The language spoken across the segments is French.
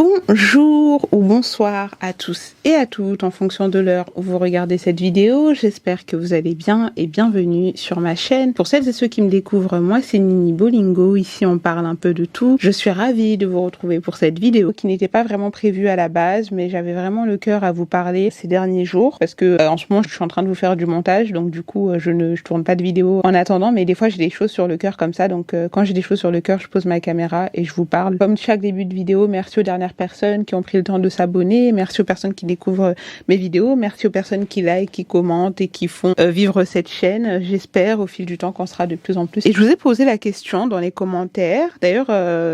Bonjour ou bonsoir à tous et à toutes en fonction de l'heure où vous regardez cette vidéo. J'espère que vous allez bien et bienvenue sur ma chaîne. Pour celles et ceux qui me découvrent, moi c'est Nini Bolingo. Ici on parle un peu de tout. Je suis ravie de vous retrouver pour cette vidéo qui n'était pas vraiment prévue à la base, mais j'avais vraiment le cœur à vous parler ces derniers jours parce que en ce moment je suis en train de vous faire du montage, donc du coup je tourne pas de vidéo en attendant, mais des fois j'ai des choses sur le cœur comme ça, donc quand j'ai des choses sur le cœur je pose ma caméra et je vous parle. Comme chaque début de vidéo, merci aux dernières personnes qui ont pris le temps de s'abonner, merci aux personnes qui découvrent mes vidéos, merci aux personnes qui like, qui commentent et qui font vivre cette chaîne. J'espère au fil du temps qu'on sera de plus en plus. Et je vous ai posé la question dans les commentaires. D'ailleurs,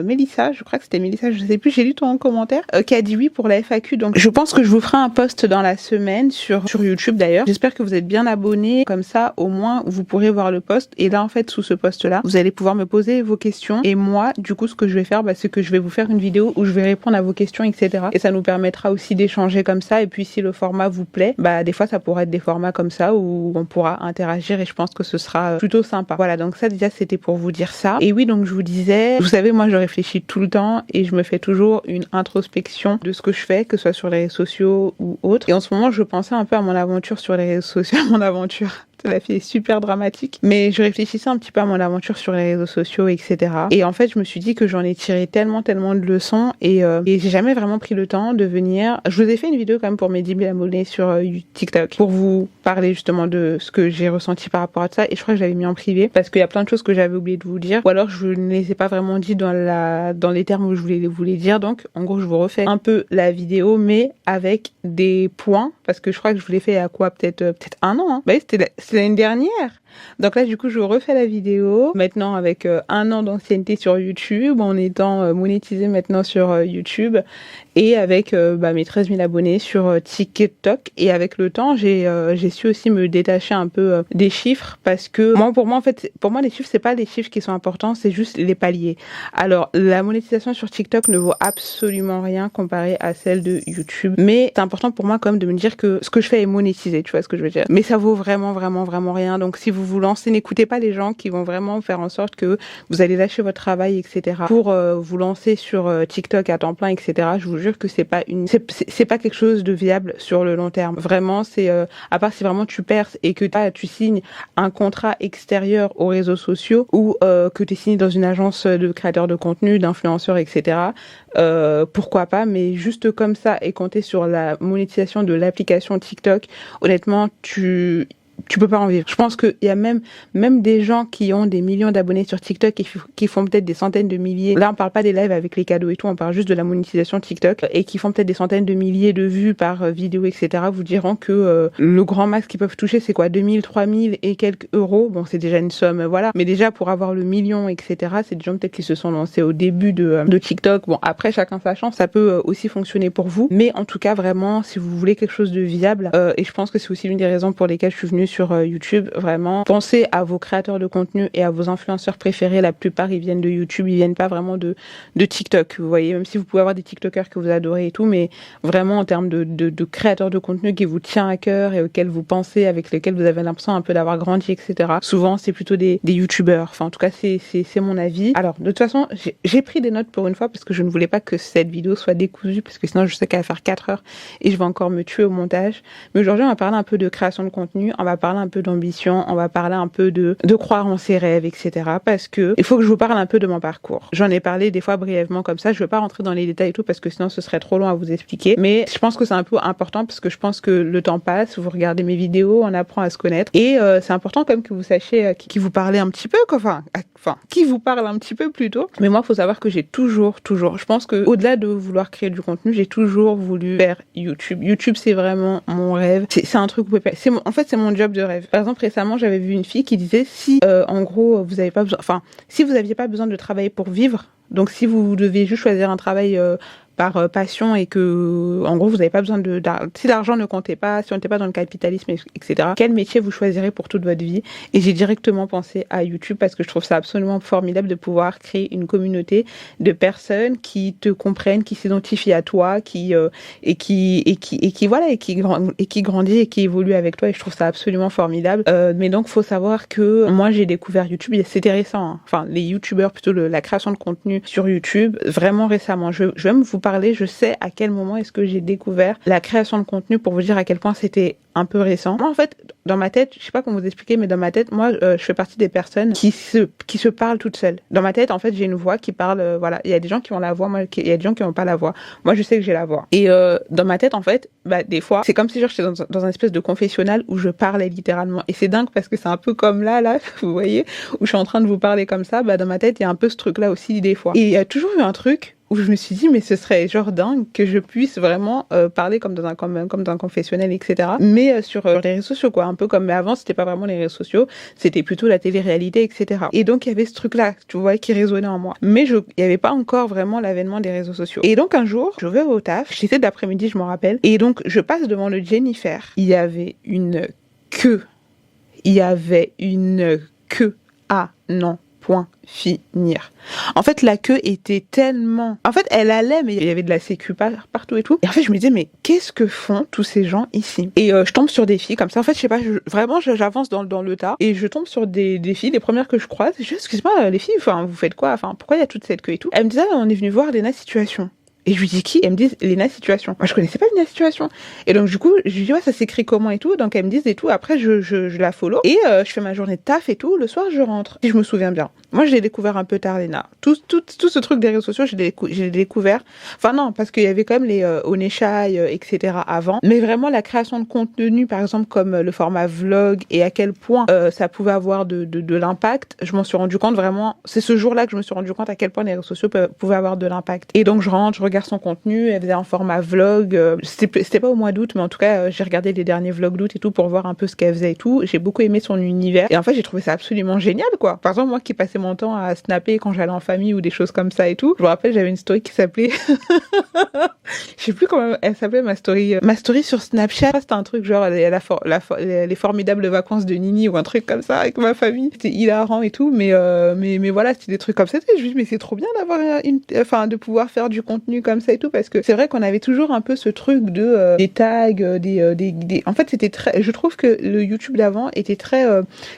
Mélissa, je crois que c'était Mélissa, je sais plus, j'ai lu ton commentaire, qui a dit oui pour la FAQ. Donc je pense que je vous ferai un post dans la semaine sur YouTube d'ailleurs. J'espère que vous êtes bien abonnés, comme ça au moins vous pourrez voir le post. Et là en fait sous ce post là, vous allez pouvoir me poser vos questions. Et moi du coup ce que je vais faire, c'est que je vais vous faire une vidéo où je vais répondre à vos questions, etc. Et ça nous permettra aussi d'échanger comme ça. Et puis si le format vous plaît, des fois ça pourrait être des formats comme ça où on pourra interagir et je pense que ce sera plutôt sympa. Voilà, donc ça déjà c'était pour vous dire ça. Et oui, donc je vous disais, vous savez, moi je réfléchis tout le temps et je me fais toujours une introspection de ce que je fais, que ce soit sur les réseaux sociaux ou autre. Et en ce moment je pensais un peu à mon aventure sur les réseaux sociaux, à mon aventure. La fille est super dramatique. Mais je réfléchissais un petit peu à mon aventure sur les réseaux sociaux, etc. Et en fait, je me suis dit que j'en ai tiré tellement de leçons et j'ai jamais vraiment pris le temps de venir. Je vous ai fait une vidéo quand même pour mes 10 000 abonnés sur TikTok pour vous parler justement de ce que j'ai ressenti par rapport à ça. Et je crois que j'avais mis en privé parce qu'il y a plein de choses que j'avais oublié de vous dire. Ou alors je ne les ai pas vraiment dit dans les termes où je voulais vous les dire. Donc, en gros, je vous refais un peu la vidéo, mais avec des points. Parce que je crois que je vous l'ai fait à quoi? Peut-être un an. Hein. Bah oui, c'était l'année dernière. Donc là, du coup, je vous refais la vidéo. Maintenant, avec un an d'ancienneté sur YouTube, en étant monétisé maintenant sur YouTube, et avec mes 13 000 abonnés sur TikTok. Et avec le temps, j'ai su aussi me détacher un peu des chiffres, parce que pour moi, les chiffres, c'est pas les chiffres qui sont importants, c'est juste les paliers. Alors, la monétisation sur TikTok ne vaut absolument rien comparé à celle de YouTube. Mais c'est important pour moi quand même de me dire que ce que je fais est monétisé, tu vois ce que je veux dire. Mais ça vaut vraiment rien. Donc, si vous vous lancez, n'écoutez pas les gens qui vont vraiment faire en sorte que vous allez lâcher votre travail, etc. pour vous lancer sur TikTok à temps plein, etc. Je vous jure que c'est pas quelque chose de viable sur le long terme. Vraiment, c'est à part si vraiment tu perces et que tu signes un contrat extérieur aux réseaux sociaux ou que tu es signé dans une agence de créateurs de contenu, d'influenceurs, etc. Pourquoi pas, mais juste comme ça et compter sur la monétisation de l'application TikTok, honnêtement, tu peux pas en vivre. Je pense qu'il y a même des gens qui ont des millions d'abonnés sur TikTok et qui font peut-être des centaines de milliers. Là, on parle pas des lives avec les cadeaux et tout, on parle juste de la monétisation TikTok et qui font peut-être des centaines de milliers de vues par vidéo, etc. Vous diront que le grand max qu'ils peuvent toucher, c'est quoi? 2000, 3000 et quelques euros. Bon, c'est déjà une somme, voilà. Mais déjà, pour avoir le million, etc., c'est des gens peut-être qui se sont lancés au début de TikTok. Bon, après, chacun sa chance. Ça peut aussi fonctionner pour vous. Mais en tout cas, vraiment, si vous voulez quelque chose de viable, et je pense que c'est aussi l'une des raisons pour lesquelles je suis venue sur YouTube, vraiment, pensez à vos créateurs de contenu et à vos influenceurs préférés. La plupart, ils viennent de YouTube, ils viennent pas vraiment de TikTok. Vous voyez, même si vous pouvez avoir des TikTokers que vous adorez et tout, mais vraiment en termes de créateurs de contenu qui vous tient à cœur et auxquels vous pensez, avec lesquels vous avez l'impression un peu d'avoir grandi, etc. Souvent, c'est plutôt des YouTubeurs. Enfin, en tout cas, c'est mon avis. Alors, de toute façon, j'ai pris des notes pour une fois parce que je ne voulais pas que cette vidéo soit décousue, parce que sinon, je sais qu'elle va faire 4 heures et je vais encore me tuer au montage. Mais aujourd'hui, on va parler un peu de création de contenu, on va parler un peu d'ambition, on va parler un peu de croire en ses rêves, etc. Parce que il faut que je vous parle un peu de mon parcours. J'en ai parlé des fois brièvement comme ça, je vais pas rentrer dans les détails et tout parce que sinon ce serait trop long à vous expliquer. Mais je pense que c'est un peu important parce que je pense que le temps passe, vous regardez mes vidéos, on apprend à se connaître et c'est important quand même que vous sachiez qui vous parlez un petit peu, enfin qui vous parle un petit peu plutôt. Mais moi, faut savoir que j'ai toujours, je pense que au-delà de vouloir créer du contenu, j'ai toujours voulu faire YouTube. YouTube, c'est vraiment mon rêve. C'est un truc, en fait, c'est mon job de rêve. Par exemple, récemment, j'avais vu une fille qui disait si, en gros, vous avez pas besoin, si vous aviez pas besoin de travailler pour vivre, donc si vous deviez juste choisir un travail par passion et que, en gros, vous n'avez pas besoin si l'argent ne comptait pas, si on n'était pas dans le capitalisme, etc., quel métier vous choisirez pour toute votre vie? Et j'ai directement pensé à YouTube parce que je trouve ça absolument formidable de pouvoir créer une communauté de personnes qui te comprennent, qui s'identifient à toi, qui grandit et qui évolue avec toi et je trouve ça absolument formidable. Mais donc, faut savoir que moi, j'ai découvert YouTube, c'était récent, hein. Enfin, les YouTubeurs, plutôt la création de contenu sur YouTube, vraiment récemment. Je vais même vous parler, je sais à quel moment est-ce que j'ai découvert la création de contenu pour vous dire à quel point c'était un peu récent. Moi, en fait, dans ma tête, je sais pas comment vous expliquer, mais dans ma tête, moi, je fais partie des personnes qui se parlent toutes seules. Dans ma tête, en fait, j'ai une voix qui parle, voilà. Il y a des gens qui ont la voix, il y a des gens qui n'ont pas la voix. Moi, je sais que j'ai la voix. Et dans ma tête, en fait, des fois, c'est comme si genre, j'étais dans un espèce de confessionnal où je parlais littéralement. Et c'est dingue parce que c'est un peu comme là, vous voyez, où je suis en train de vous parler comme ça. Dans ma tête, il y a un peu ce truc-là aussi des fois. Et il y a toujours eu un truc où je me suis dit, mais ce serait genre dingue que je puisse vraiment parler comme dans un confessionnel, etc. Mais sur les réseaux sociaux, quoi. Un peu comme, mais avant, c'était pas vraiment les réseaux sociaux, c'était plutôt la télé-réalité, etc. Et donc, il y avait ce truc-là, tu vois, qui résonnait en moi. Mais il y avait pas encore vraiment l'avènement des réseaux sociaux. Et donc, un jour, je vais au taf, j'étais d'après-midi, je m'en rappelle. Et donc, je passe devant le Jennifer. Il y avait une queue. Il y avait une queue. Ah, non. Point finir. En fait, la queue était tellement... En fait, elle allait, mais il y avait de la sécu partout et tout. Et en fait, je me disais, mais qu'est-ce que font tous ces gens ici? Et je tombe sur des filles comme ça. En fait, je sais pas, vraiment, j'avance dans le tas et je tombe sur des filles, les premières que je croise. Je dis, excusez-moi, les filles, enfin, vous faites quoi? Enfin, pourquoi il y a toute cette queue et tout? Elle me disait, ah, on est venu voir Léna Situation. Et je lui dis qui? Elle me dit Léna Situation. Moi, je connaissais pas Léna Situation. Et donc, du coup, je lui dis, ouais, ça s'écrit comment et tout. Donc, elle me dit et tout. Après, je la follow. Et je fais ma journée de taf et tout. Le soir, je rentre. Si je me souviens bien. Moi, je l'ai découvert un peu tard, Léna. Tout ce truc des réseaux sociaux, j'ai découvert. Enfin, non, parce qu'il y avait quand même les Oneshai, etc. avant. Mais vraiment, la création de contenu, par exemple, comme le format vlog et à quel point ça pouvait avoir de l'impact, je m'en suis rendu compte vraiment. C'est ce jour-là que je me suis rendu compte à quel point les réseaux sociaux pouvaient avoir de l'impact. Et donc, je rentre, je regarde son contenu, elle faisait un format vlog, c'était pas au mois d'août, mais en tout cas j'ai regardé les derniers vlogs d'août et tout pour voir un peu ce qu'elle faisait et tout. J'ai beaucoup aimé son univers et en fait j'ai trouvé ça absolument génial, quoi. Par exemple, moi qui passais mon temps à snapper quand j'allais en famille ou des choses comme ça et tout, je me rappelle, j'avais une story qui s'appelait je sais plus comment elle s'appelait, ma story sur Snapchat. C'était un truc genre les formidables vacances de Nini ou un truc comme ça avec ma famille. C'était hilarant et tout, mais voilà, c'était des trucs comme ça. Et je me dis, mais c'est trop bien d'avoir de pouvoir faire du contenu comme ça et tout, parce que c'est vrai qu'on avait toujours un peu ce truc de des tags, en fait c'était très, je trouve que le YouTube d'avant était très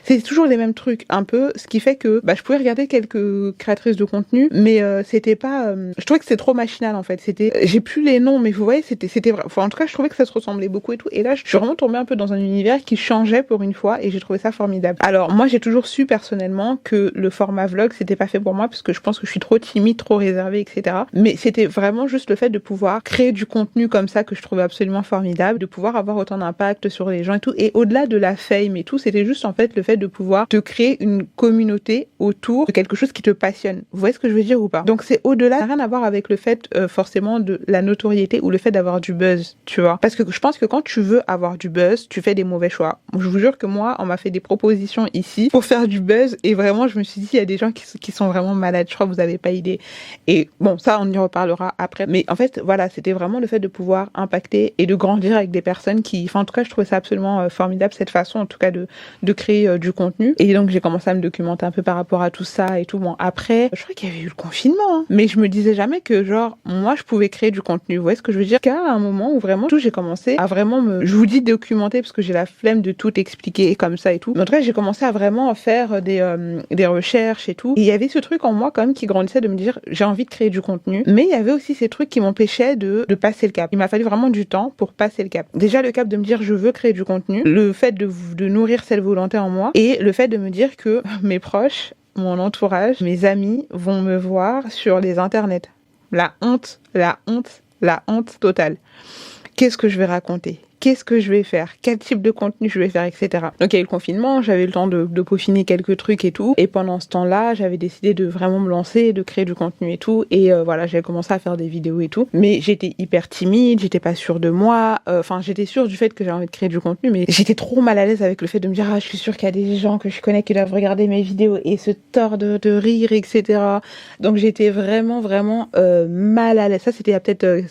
c'était toujours les mêmes trucs un peu, ce qui fait que je pouvais regarder quelques créatrices de contenu, mais c'était pas je trouvais que c'était trop machinal en fait. C'était, j'ai plus les noms, mais vous voyez, c'était enfin en tout cas je trouvais que ça se ressemblait beaucoup et tout, et là je suis vraiment tombée un peu dans un univers qui changeait pour une fois et j'ai trouvé ça formidable. Alors moi j'ai toujours su personnellement que le format vlog c'était pas fait pour moi, parce que je pense que je suis trop timide, trop réservée, etc. Mais c'était vraiment juste le fait de pouvoir créer du contenu comme ça que je trouvais absolument formidable, de pouvoir avoir autant d'impact sur les gens et tout, et au-delà de la fame et tout, c'était juste en fait le fait de pouvoir te créer une communauté autour de quelque chose qui te passionne. Vous voyez ce que je veux dire ou pas? Donc c'est au-delà, ça n'a rien à voir avec le fait forcément de la notoriété ou le fait d'avoir du buzz, tu vois. Parce que je pense que quand tu veux avoir du buzz, tu fais des mauvais choix. Je vous jure que moi, on m'a fait des propositions ici pour faire du buzz et vraiment je me suis dit, il y a des gens qui sont vraiment malades, je crois que vous avez pas idée. Et bon, ça on y reparlera après. Mais en fait, voilà, c'était vraiment le fait de pouvoir impacter et de grandir avec des personnes qui, enfin en tout cas, je trouvais ça absolument formidable, cette façon en tout cas de créer du contenu. Et donc j'ai commencé à me documenter un peu par rapport à tout ça et tout. Bon, après, je crois qu'il y avait eu le confinement, hein. Mais je me disais jamais que genre moi je pouvais créer du contenu. Vous voyez ce que je veux dire? Qu'à un moment où vraiment j'ai commencé à vraiment je vous dis documenter parce que j'ai la flemme de tout expliquer comme ça et tout. Mais en tout cas, j'ai commencé à vraiment faire des recherches et tout. Et il y avait ce truc en moi quand même qui grandissait, de me dire j'ai envie de créer du contenu. Mais il y avait aussi ces trucs qui m'empêchaient de passer le cap. Il m'a fallu vraiment du temps pour passer le cap. Déjà le cap de me dire je veux créer du contenu, le fait de nourrir cette volonté en moi, et le fait de me dire que mes proches, mon entourage, mes amis vont me voir sur les internets. La honte totale. Qu'est-ce que je vais raconter? Qu'est-ce que je vais faire? Quel type de contenu je vais faire, etc. Donc il y a eu le confinement, j'avais eu le temps de peaufiner quelques trucs et tout. Et pendant ce temps-là, j'avais décidé de vraiment me lancer, de créer du contenu et tout. Et voilà, j'ai commencé à faire des vidéos et tout. Mais j'étais hyper timide, j'étais pas sûre de moi. Enfin, j'étais sûre du fait que j'avais envie de créer du contenu, mais j'étais trop mal à l'aise avec le fait de me dire je suis sûre qu'il y a des gens que je connais qui doivent regarder mes vidéos et se tordre de rire, etc. Donc j'étais vraiment mal à l'aise. Ça, c'était il y a peut-être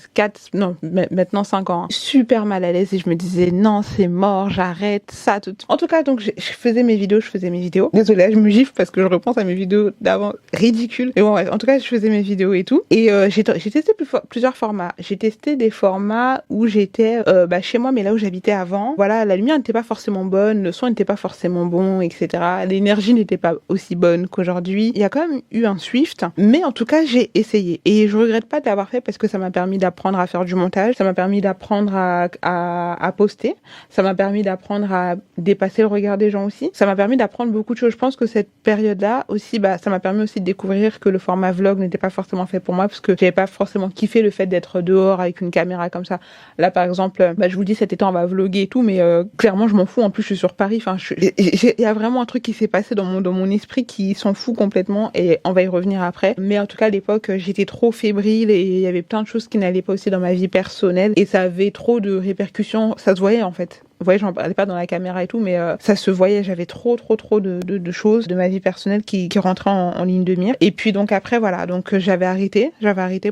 maintenant 5 ans. Hein. Super mal à l'aise. puis je me disais non, c'est mort, j'arrête ça tout. En tout cas, donc je faisais mes vidéos. Désolée, je me gifle parce que je repense à mes vidéos d'avant ridicules. Et bon, bref, en tout cas, je faisais mes vidéos et tout. Et j'ai testé plusieurs formats. J'ai testé des formats où j'étais chez moi, mais là où j'habitais avant. Voilà, la lumière n'était pas forcément bonne, le son n'était pas forcément bon, etc. L'énergie n'était pas aussi bonne qu'aujourd'hui. Il y a quand même eu un Swift, mais en tout cas, j'ai essayé. Et je regrette pas de l'avoir fait parce que ça m'a permis d'apprendre à faire du montage, ça m'a permis d'apprendre à poster, ça m'a permis d'apprendre à dépasser le regard des gens aussi. Ça m'a permis d'apprendre beaucoup de choses. Je pense que cette période-là aussi, ça m'a permis aussi de découvrir que le format vlog n'était pas forcément fait pour moi parce que j'avais pas forcément kiffé le fait d'être dehors avec une caméra comme ça. Là, par exemple, je vous dis cet été on va vlogger et tout, mais clairement je m'en fous. En plus, je suis sur Paris. Enfin, il y a vraiment un truc qui s'est passé dans mon esprit qui s'en fout complètement et on va y revenir après. Mais en tout cas, à l'époque, j'étais trop fébrile et il y avait plein de choses qui n'allaient pas aussi dans ma vie personnelle et ça avait trop de répercussions. Ça se voyait en fait. Vous voyez, j'en parlais pas dans la caméra et tout, mais ça se voyait, j'avais trop de choses de ma vie personnelle qui rentraient en ligne de mire. Et puis donc après, voilà, donc j'avais arrêté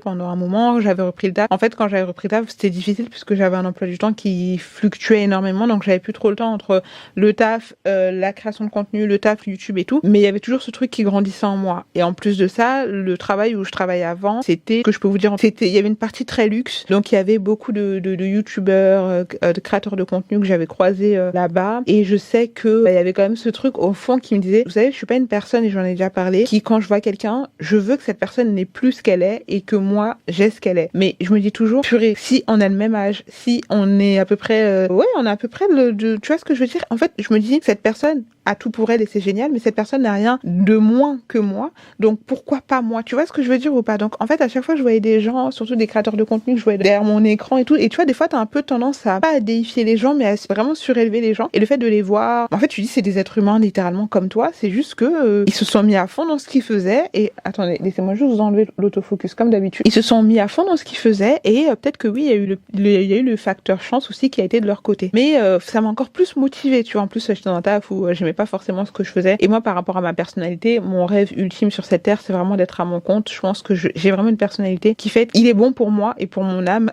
pendant un moment, j'avais repris le taf. En fait, quand j'avais repris le taf, c'était difficile puisque j'avais un emploi du temps qui fluctuait énormément, donc j'avais plus trop le temps entre le taf, la création de contenu, le taf, YouTube et tout. Mais il y avait toujours ce truc qui grandissait en moi. Et en plus de ça, le travail où je travaillais avant, c'était, que je peux vous dire, il y avait une partie très luxe, donc il y avait beaucoup de youtubeurs, de créateurs de contenu que j'avais croisé là-bas et je sais que il y avait quand même ce truc au fond qui me disait, vous savez, je suis pas une personne et j'en ai déjà parlé, qui quand je vois quelqu'un, je veux que cette personne n'ait plus ce qu'elle est et que moi j'ai ce qu'elle est. Mais je me dis toujours, purée, si on a le même âge, si on est à peu près, on a à peu près tu vois ce que je veux dire? En fait, je me dis, cette personne a tout pour elle et c'est génial, mais cette personne n'a rien de moins que moi, donc pourquoi pas moi? Tu vois ce que je veux dire ou pas? Donc en fait, à chaque fois je voyais des gens, surtout des créateurs de contenu que je voyais derrière mon écran et tout, et tu vois, des fois t'as un peu tendance à pas à déifier les gens, mais à vraiment surélever les gens, et le fait de les voir, en fait tu dis c'est des êtres humains littéralement comme toi, c'est juste que ils se sont mis à fond dans ce qu'ils faisaient, et attendez, laissez-moi juste vous enlever l'autofocus comme d'habitude, ils se sont mis à fond dans ce qu'ils faisaient, et peut-être que oui, il y a eu le facteur chance aussi qui a été de leur côté, mais ça m'a encore plus motivée, tu vois, en plus j'étais dans un taf où j'aimais pas forcément ce que je faisais, et moi par rapport à ma personnalité, mon rêve ultime sur cette terre, c'est vraiment d'être à mon compte. Je pense que j'ai vraiment une personnalité qui fait, il est bon pour moi et pour mon âme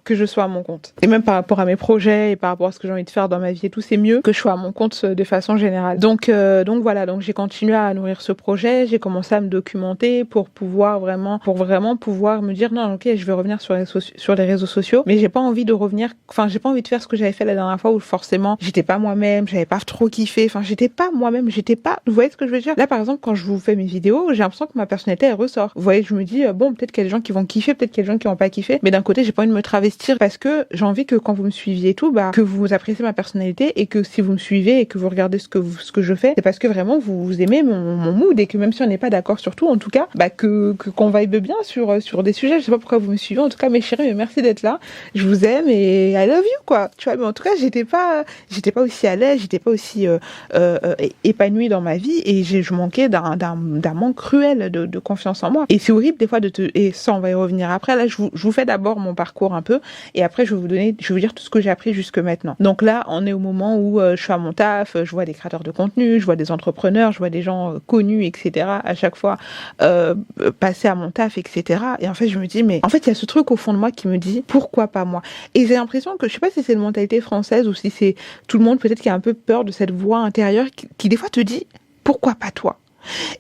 que je sois à mon compte. Et même par rapport à mes projets et par rapport à ce que j'ai envie de faire dans ma vie et tout, c'est mieux que je sois à mon compte de façon générale. Donc voilà, donc j'ai continué à nourrir ce projet, j'ai commencé à me documenter pour vraiment pouvoir me dire non, ok, je vais revenir sur les réseaux sociaux, mais j'ai pas envie de faire ce que j'avais fait la dernière fois où forcément j'étais pas moi-même, j'avais pas trop kiffé, enfin j'étais pas moi-même, vous voyez ce que je veux dire? Là par exemple, quand je vous fais mes vidéos, j'ai l'impression que ma personnalité elle ressort. Vous voyez, je me dis bon, peut-être qu'il y a des gens qui vont kiffer, peut-être qu'il y a des gens qui vont pas kiffer, mais d'un côté, j'ai pas envie de me travestir parce que j'ai envie que quand vous me suiviez et tout, que vous appréciez ma personnalité et que si vous me suivez et que vous regardez ce que je fais, c'est parce que vraiment vous aimez mon mood et que même si on n'est pas d'accord sur tout, en tout cas, qu'on vibe bien sur des sujets. Je sais pas pourquoi vous me suivez, en tout cas mes chéris, mais merci d'être là. Je vous aime et I love you quoi. Tu vois, mais en tout cas, j'étais pas aussi à l'aise, j'étais pas aussi épanouie dans ma vie et je manquais d'un manque cruel de confiance en moi. Et c'est horrible des fois et ça on va y revenir après. Là, je vous fais d'abord mon parcours un peu et après je vais vous dire tout ce que j'ai appris jusque maintenant. Donc là, on est au moment où je suis à mon taf, je vois des créateurs de contenu, je vois des entrepreneurs, je vois des gens connus, etc. à chaque fois passer à mon taf, etc. Et en fait, je me dis, mais en fait, il y a ce truc au fond de moi qui me dit, pourquoi pas moi? Et j'ai l'impression que, je sais pas si c'est une mentalité française ou si c'est tout le monde peut-être qui a un peu peur de cette voix intérieure qui des fois te dit, pourquoi pas toi?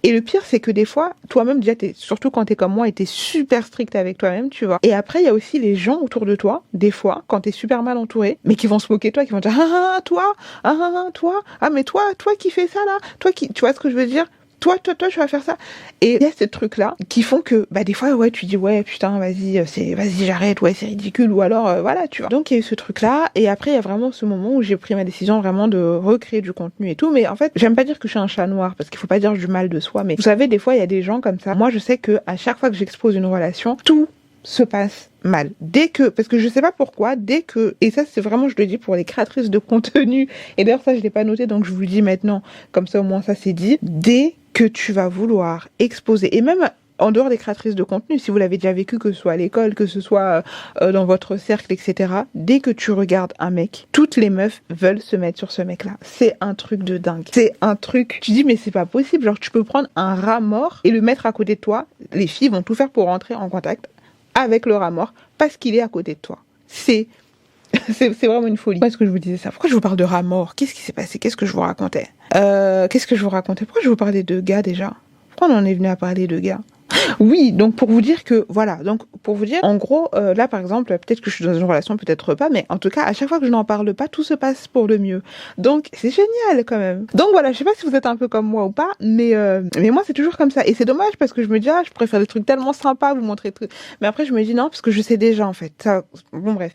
Et le pire, c'est que des fois, toi-même, déjà, surtout quand t'es comme moi, et t'es super strict avec toi-même, tu vois. Et après, il y a aussi les gens autour de toi, des fois, quand t'es super mal entouré, mais qui vont se moquer de toi, qui vont dire, toi, toi, mais toi qui fais ça, là, tu vois ce que je veux dire? Toi, tu vas faire ça. Et il y a ces trucs-là qui font que, des fois, ouais, tu dis, ouais, putain, vas-y, j'arrête, ouais, c'est ridicule, ou alors, voilà, tu vois. Donc, il y a eu ce truc-là, et après, il y a vraiment ce moment où j'ai pris ma décision vraiment de recréer du contenu et tout, mais en fait, j'aime pas dire que je suis un chat noir, parce qu'il faut pas dire du mal de soi, mais vous savez, des fois, il y a des gens comme ça. Moi, je sais que à chaque fois que j'expose une relation, tout se passe mal. Parce que je sais pas pourquoi, et ça c'est vraiment, je le dis pour les créatrices de contenu, et d'ailleurs ça je l'ai pas noté, donc je vous le dis maintenant, comme ça au moins ça c'est dit, dès que tu vas vouloir exposer, et même en dehors des créatrices de contenu, si vous l'avez déjà vécu, que ce soit à l'école, que ce soit dans votre cercle, etc., dès que tu regardes un mec, toutes les meufs veulent se mettre sur ce mec-là. C'est un truc de dingue. C'est un truc, tu dis mais c'est pas possible, genre tu peux prendre un rat mort et le mettre à côté de toi, les filles vont tout faire pour rentrer en contact avec le rat mort parce qu'il est à côté de toi. C'est C'est vraiment une folie. Pourquoi est-ce que je vous disais ça? Pourquoi je vous parle de rats morts? Qu'est-ce qui s'est passé? Qu'est-ce que je vous racontais? Qu'est-ce que je vous racontais? Pourquoi je vous parlais de gars déjà? Pourquoi on en est venu à parler de gars? Oui, donc pour vous dire que, voilà, donc pour vous dire, en gros, là par exemple, peut-être que je suis dans une relation, peut-être pas, mais en tout cas, à chaque fois que je n'en parle pas, tout se passe pour le mieux. Donc c'est génial quand même. Donc voilà, je sais pas si vous êtes un peu comme moi ou pas, mais moi c'est toujours comme ça. Et c'est dommage parce que je me dis, ah, je pourrais faire des trucs tellement sympas, vous montrer des trucs. Mais après je me dis non, parce que je sais déjà en fait. Ça, bon bref.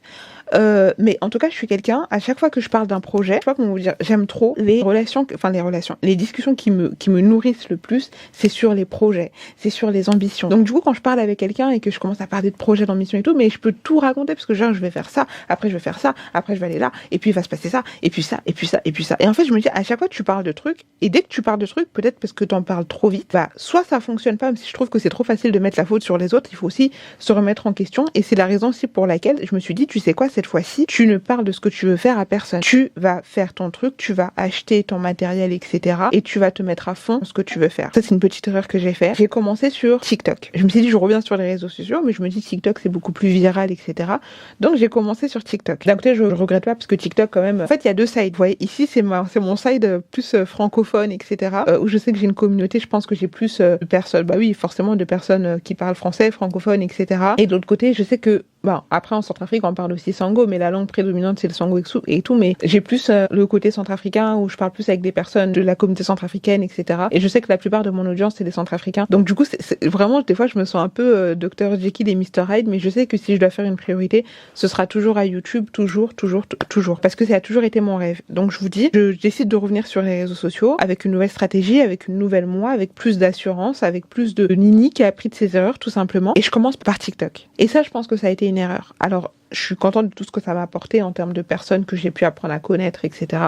Mais en tout cas, je suis quelqu'un, à chaque fois que je parle d'un projet, je sais pas comment vous dire, j'aime trop les discussions qui me nourrissent le plus, c'est sur les projets, c'est sur les ambitions. Donc du coup, quand je parle avec quelqu'un et que je commence à parler de projets, d'ambition et tout, mais je peux tout raconter parce que genre, je vais faire ça, après je vais faire ça, après je vais aller là, et puis il va se passer ça, et puis ça, et puis ça, et puis ça. Et en fait, je me dis, à chaque fois, tu parles de trucs, et dès que tu parles de trucs, peut-être parce que t'en parles trop vite, bah, soit ça fonctionne pas, même si je trouve que c'est trop facile de mettre la faute sur les autres, il faut aussi se remettre en question, et c'est la raison aussi pour laquelle je me suis dit, tu sais quoi, cette fois-ci, tu ne parles de ce que tu veux faire à personne. Tu vas faire ton truc, tu vas acheter ton matériel, etc. et tu vas te mettre à fond dans ce que tu veux faire. Ça, c'est une petite erreur que j'ai faite. J'ai commencé sur TikTok. Je me suis dit, je reviens sur les réseaux sociaux, mais je me dis, TikTok, c'est beaucoup plus viral, etc. Donc, j'ai commencé sur TikTok. D'un côté, je regrette pas parce que TikTok, quand même, en fait, il y a deux sides. Vous voyez, ici, c'est mon side plus francophone, etc. Où je sais que j'ai une communauté, je pense que j'ai plus de personnes, bah oui, forcément, de personnes qui parlent français, francophone, etc. Et de l'autre côté, je sais que bon, après en Centrafrique on parle aussi sango, mais la langue prédominante c'est le sango et tout, mais j'ai plus le côté centrafricain où je parle plus avec des personnes de la communauté centrafricaine, etc. Et je sais que la plupart de mon audience c'est des centrafricains. Donc du coup, c'est vraiment, des fois je me sens un peu Dr Jekyll et Mr Hyde, mais je sais que si je dois faire une priorité, ce sera toujours à YouTube, toujours, parce que ça a toujours été mon rêve. Donc je vous dis, je décide de revenir sur les réseaux sociaux avec une nouvelle stratégie, avec une nouvelle moi, avec plus d'assurance, avec plus de Nini qui a appris de ses erreurs tout simplement. Et je commence par TikTok. Et ça, je pense que ça a été une erreur. Alors, je suis contente de tout ce que ça m'a apporté en termes de personnes que j'ai pu apprendre à connaître, etc.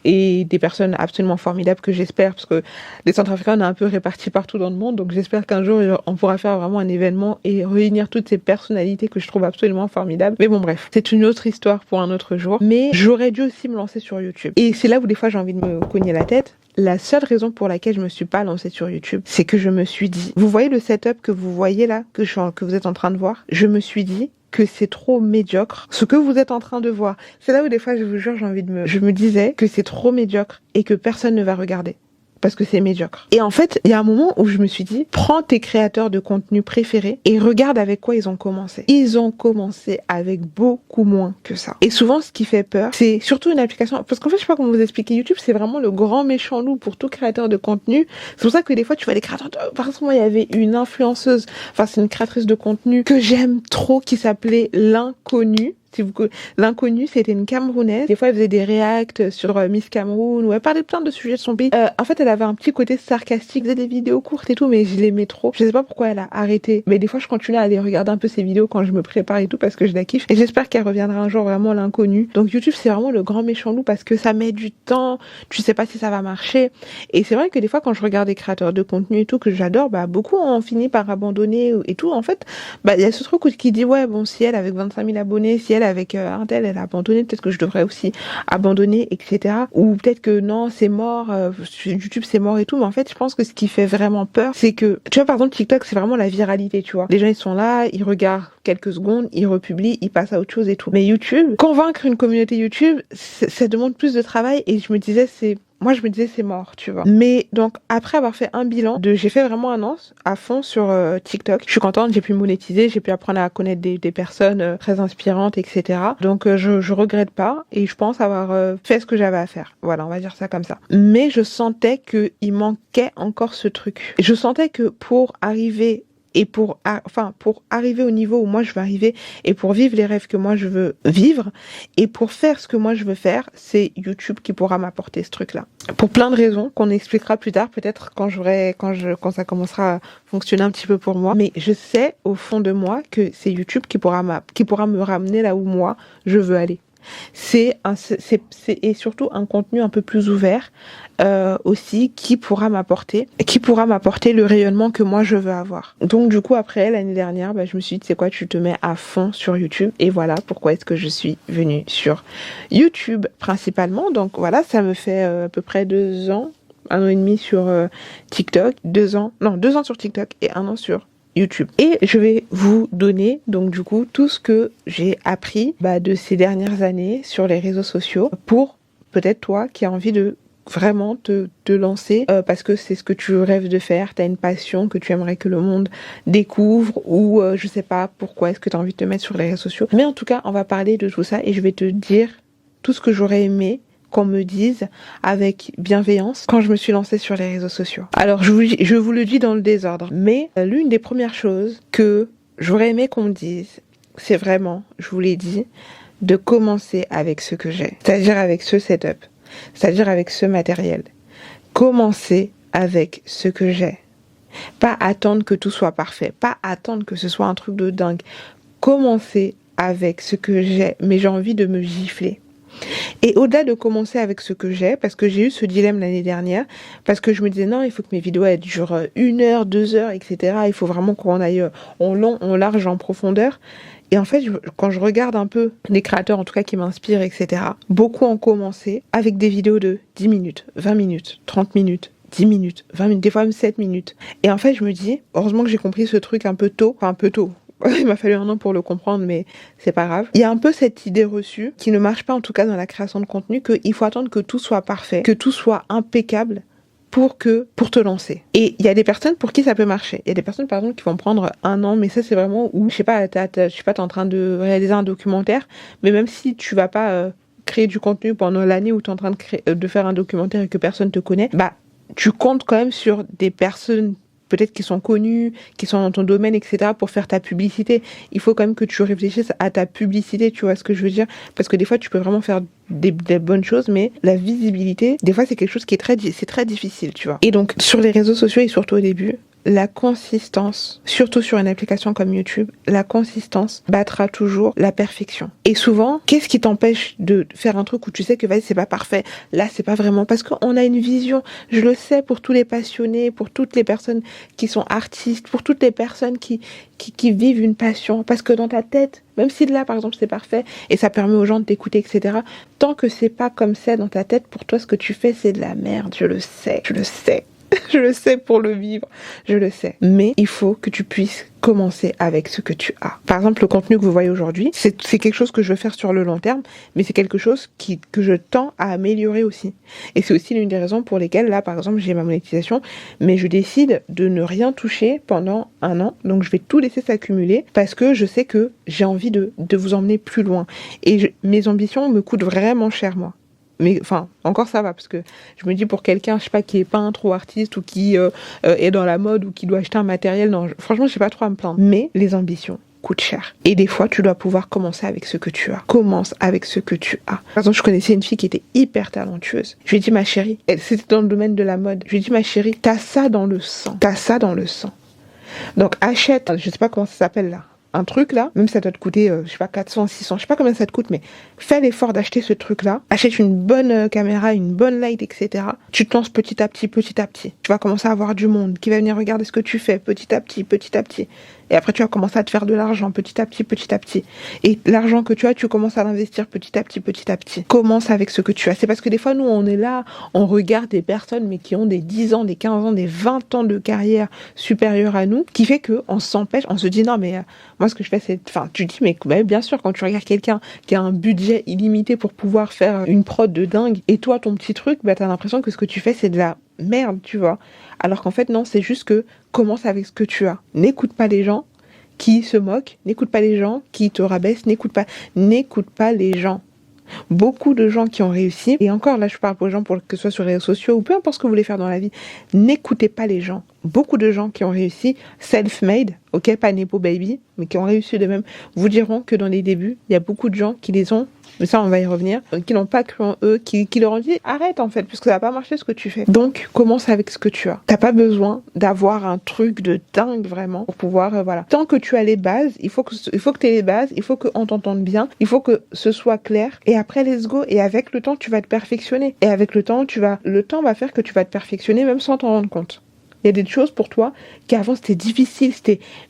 Et des personnes absolument formidables que j'espère, parce que les Centrafricains, on est un peu répartis partout dans le monde, donc j'espère qu'un jour, on pourra faire vraiment un événement et réunir toutes ces personnalités que je trouve absolument formidables. Mais bon, bref, c'est une autre histoire pour un autre jour. Mais j'aurais dû aussi me lancer sur YouTube. Et c'est là où des fois, j'ai envie de me cogner la tête. La seule raison pour laquelle je me suis pas lancée sur YouTube, c'est que je me suis dit, vous voyez le setup que vous voyez là, que vous êtes en train de voir? Je me suis dit que c'est trop médiocre ce que vous êtes en train de voir. C'est là où des fois, je vous jure, je me disais que c'est trop médiocre et que personne ne va regarder. Parce que c'est médiocre. Et en fait, il y a un moment où je me suis dit, prends tes créateurs de contenu préférés et regarde avec quoi ils ont commencé. Ils ont commencé avec beaucoup moins que ça. Et souvent, ce qui fait peur, c'est surtout une application, parce qu'en fait, je sais pas comment vous expliquer, YouTube, c'est vraiment le grand méchant loup pour tout créateur de contenu. C'est pour ça que des fois, tu vois des créateurs par exemple, moi, il y avait une influenceuse, enfin, c'est une créatrice de contenu que j'aime trop qui s'appelait L'Inconnu. L'inconnue, c'était une Camerounaise. Des fois, elle faisait des reacts sur Miss Cameroun, où elle parlait plein de sujets de son pays. En fait, elle avait un petit côté sarcastique, faisait des vidéos courtes et tout, mais je l'aimais trop. Je sais pas pourquoi elle a arrêté. Mais des fois, je continue à aller regarder un peu ses vidéos quand je me prépare et tout, parce que je la kiffe. Et j'espère qu'elle reviendra un jour, vraiment l'inconnue. Donc YouTube, c'est vraiment le grand méchant loup parce que ça met du temps. Tu sais pas si ça va marcher. Et c'est vrai que des fois, quand je regarde des créateurs de contenu et tout, que j'adore, bah, beaucoup ont fini par abandonner et tout. En fait, bah, il y a ce truc qui dit, ouais, bon, si elle avec 25 000 abonnés, si elle avec un tel, elle a abandonné, peut-être que je devrais aussi abandonner, etc. Ou peut-être que non, c'est mort, YouTube c'est mort et tout, mais en fait, je pense que ce qui fait vraiment peur, c'est que, tu vois, par exemple, TikTok, c'est vraiment la viralité, tu vois. Les gens, ils sont là, ils regardent quelques secondes, ils republient, ils passent à autre chose et tout. Mais YouTube, convaincre une communauté YouTube, ça demande plus de travail et je me disais, c'est mort, tu vois. Mais donc, après avoir fait un bilan, j'ai fait vraiment un an à fond sur TikTok. Je suis contente, j'ai pu monétiser, j'ai pu apprendre à connaître des personnes très inspirantes, etc. Donc, je regrette pas et je pense avoir fait ce que j'avais à faire. Voilà, on va dire ça comme ça. Mais je sentais qu'il manquait encore ce truc. Je sentais que pour arriver au niveau où moi je veux arriver et pour vivre les rêves que moi je veux vivre et pour faire ce que moi je veux faire, c'est YouTube qui pourra m'apporter ce truc-là. Pour plein de raisons qu'on expliquera plus tard, peut-être quand ça commencera à fonctionner un petit peu pour moi. Mais je sais au fond de moi que c'est YouTube qui pourra me ramener là où moi je veux aller. C'est surtout un contenu un peu plus ouvert aussi qui pourra m'apporter le rayonnement que moi je veux avoir. Donc du coup après l'année dernière, je me suis dit c'est quoi, tu te mets à fond sur YouTube et voilà pourquoi est-ce que je suis venue sur YouTube principalement. Donc voilà, ça me fait à peu près 2 ans, 1 an et demi sur TikTok, 2 ans sur TikTok et 1 an sur YouTube. Et je vais vous donner donc du coup tout ce que j'ai appris de ces dernières années sur les réseaux sociaux pour peut-être toi qui as envie de vraiment te lancer parce que c'est ce que tu rêves de faire, tu as une passion que tu aimerais que le monde découvre ou je sais pas pourquoi est-ce que tu as envie de te mettre sur les réseaux sociaux. Mais en tout cas, on va parler de tout ça et je vais te dire tout ce que j'aurais aimé qu'on me dise avec bienveillance quand je me suis lancée sur les réseaux sociaux. Alors je vous le dis dans le désordre, mais l'une des premières choses que j'aurais aimé qu'on me dise, c'est vraiment, je vous l'ai dit, de commencer avec ce que j'ai, c'est-à-dire avec ce setup, c'est-à-dire avec ce matériel. Commencer avec ce que j'ai. Pas attendre que tout soit parfait, pas attendre que ce soit un truc de dingue. Commencer avec ce que j'ai, mais j'ai envie de me gifler. Et au-delà de commencer avec ce que j'ai, parce que j'ai eu ce dilemme l'année dernière, parce que je me disais non, il faut que mes vidéos elles durent 1 heure, 2 heures, etc. Il faut vraiment qu'on aille en long, en large, en profondeur. Et en fait, quand je regarde un peu les créateurs, en tout cas qui m'inspirent, etc., beaucoup ont commencé avec des vidéos de 10 minutes, 20 minutes, 30 minutes, 10 minutes, 20 minutes, des fois même 7 minutes. Et en fait, je me dis, heureusement que j'ai compris ce truc un peu tôt, enfin un peu tôt. Il m'a fallu 1 an pour le comprendre, mais c'est pas grave. Il y a un peu cette idée reçue, qui ne marche pas en tout cas dans la création de contenu, qu'il faut attendre que tout soit parfait, que tout soit impeccable pour te lancer. Et il y a des personnes pour qui ça peut marcher. Il y a des personnes par exemple qui vont prendre 1 an, mais ça c'est vraiment où, je sais pas, t'es en train de réaliser un documentaire, mais même si tu vas pas créer du contenu pendant l'année où t'es en train de faire un documentaire et que personne te connaît, tu comptes quand même sur des personnes peut-être qui sont connus, qui sont dans ton domaine, etc., pour faire ta publicité. Il faut quand même que tu réfléchisses à ta publicité, tu vois ce que je veux dire? Parce que des fois, tu peux vraiment faire des bonnes choses, mais la visibilité, des fois, c'est quelque chose qui c'est très difficile, tu vois. Et donc, sur les réseaux sociaux et surtout au début, la consistance, surtout sur une application comme YouTube, la consistance battra toujours la perfection. Et souvent, qu'est-ce qui t'empêche de faire un truc où tu sais que vas-y, c'est pas parfait, là c'est pas vraiment, parce qu'on a une vision, je le sais pour tous les passionnés, pour toutes les personnes qui sont artistes, pour toutes les personnes qui vivent une passion, parce que dans ta tête, même si là par exemple c'est parfait et ça permet aux gens de t'écouter, etc., tant que c'est pas comme ça dans ta tête, pour toi ce que tu fais c'est de la merde, je le sais. Je le sais pour le vivre, je le sais. Mais il faut que tu puisses commencer avec ce que tu as. Par exemple, le contenu que vous voyez aujourd'hui, c'est quelque chose que je veux faire sur le long terme, mais c'est quelque chose que je tends à améliorer aussi. Et c'est aussi l'une des raisons pour lesquelles, là, par exemple, j'ai ma monétisation, mais je décide de ne rien toucher pendant 1 an. Donc, je vais tout laisser s'accumuler parce que je sais que j'ai envie de vous emmener plus loin. Et mes ambitions me coûtent vraiment cher, moi. Mais enfin, encore ça va, parce que je me dis pour quelqu'un, je sais pas, qui est peintre ou artiste ou qui est dans la mode ou qui doit acheter un matériel, non, franchement, je sais pas trop à me plaindre. Mais les ambitions coûtent cher. Et des fois, tu dois pouvoir commencer avec ce que tu as. Commence avec ce que tu as. Par exemple, je connaissais une fille qui était hyper talentueuse. Je lui ai dit, ma chérie, c'était dans le domaine de la mode. Je lui ai dit, ma chérie, t'as ça dans le sang. T'as ça dans le sang. Donc achète, je sais pas comment ça s'appelle là, un truc là, même ça doit te coûter, je sais pas, 400, 600, je sais pas combien ça te coûte, mais fais l'effort d'acheter ce truc là, achète une bonne caméra, une bonne light, etc. Tu te lances petit à petit, petit à petit. Tu vas commencer à avoir du monde qui va venir regarder ce que tu fais, petit à petit, petit à petit. Et après, tu vas commencer à te faire de l'argent petit à petit, petit à petit. Et l'argent que tu as, tu commences à l'investir petit à petit, petit à petit. Commence avec ce que tu as. C'est parce que des fois, nous, on est là, on regarde des personnes, mais qui ont des 10 ans, des 15 ans, des 20 ans de carrière supérieure à nous, qui fait qu'on s'empêche, on se dit, non, mais moi, ce que je fais, c'est... Enfin, tu dis, mais bien sûr, quand tu regardes quelqu'un qui a un budget illimité pour pouvoir faire une prod de dingue, et toi, ton petit truc, t'as l'impression que ce que tu fais, c'est de la merde, tu vois. Alors qu'en fait, non, c'est juste que commence avec ce que tu as. N'écoute pas les gens qui se moquent, n'écoute pas les gens qui te rabaissent, n'écoute pas les gens. Beaucoup de gens qui ont réussi, et encore là je parle pour les gens, pour que ce soit sur les réseaux sociaux ou peu importe ce que vous voulez faire dans la vie, n'écoutez pas les gens. Beaucoup de gens qui ont réussi, self-made, ok, pas Nepo Baby, mais qui ont réussi de même, vous diront que dans les débuts, il y a beaucoup de gens qui les ont, mais ça on va y revenir, qui n'ont pas cru en eux, qui leur ont dit arrête en fait, parce que ça va pas marcher ce que tu fais. Donc commence avec ce que tu as. T'as pas besoin d'avoir un truc de dingue vraiment pour pouvoir, voilà. Tant que tu as les bases, il faut que tu aies les bases, il faut qu'on t'entende bien, il faut que ce soit clair, et après let's go, et avec le temps tu vas te perfectionner. Et avec le temps va faire que tu vas te perfectionner même sans t'en rendre compte. Il y a des choses pour toi qui avant c'était difficile,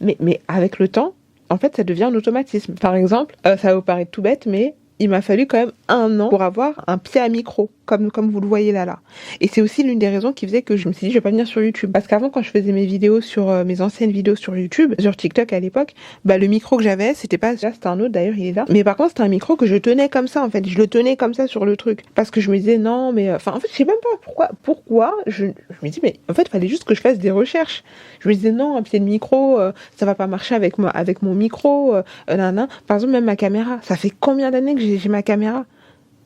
mais avec le temps, en fait ça devient un automatisme. Par exemple, ça va vous paraître tout bête, mais il m'a fallu quand même 1 an pour avoir un pied à micro, comme vous le voyez là. Et c'est aussi l'une des raisons qui faisait que je me suis dit, je vais pas venir sur YouTube. Parce qu'avant, quand je faisais mes vidéos sur mes anciennes vidéos sur YouTube, sur TikTok à l'époque, le micro que j'avais, c'était pas, là, c'était un autre d'ailleurs, il est là. Mais par contre, c'était un micro que je tenais comme ça, en fait. Je le tenais comme ça sur le truc. Parce que je me disais, non, mais, en fait, je sais même pas pourquoi, je me dis, mais en fait, il fallait juste que je fasse des recherches. Je me disais, non, un pied de micro, ça va pas marcher avec mon micro, nan. Par exemple, même ma caméra. Ça fait combien d'années que j'ai ma caméra?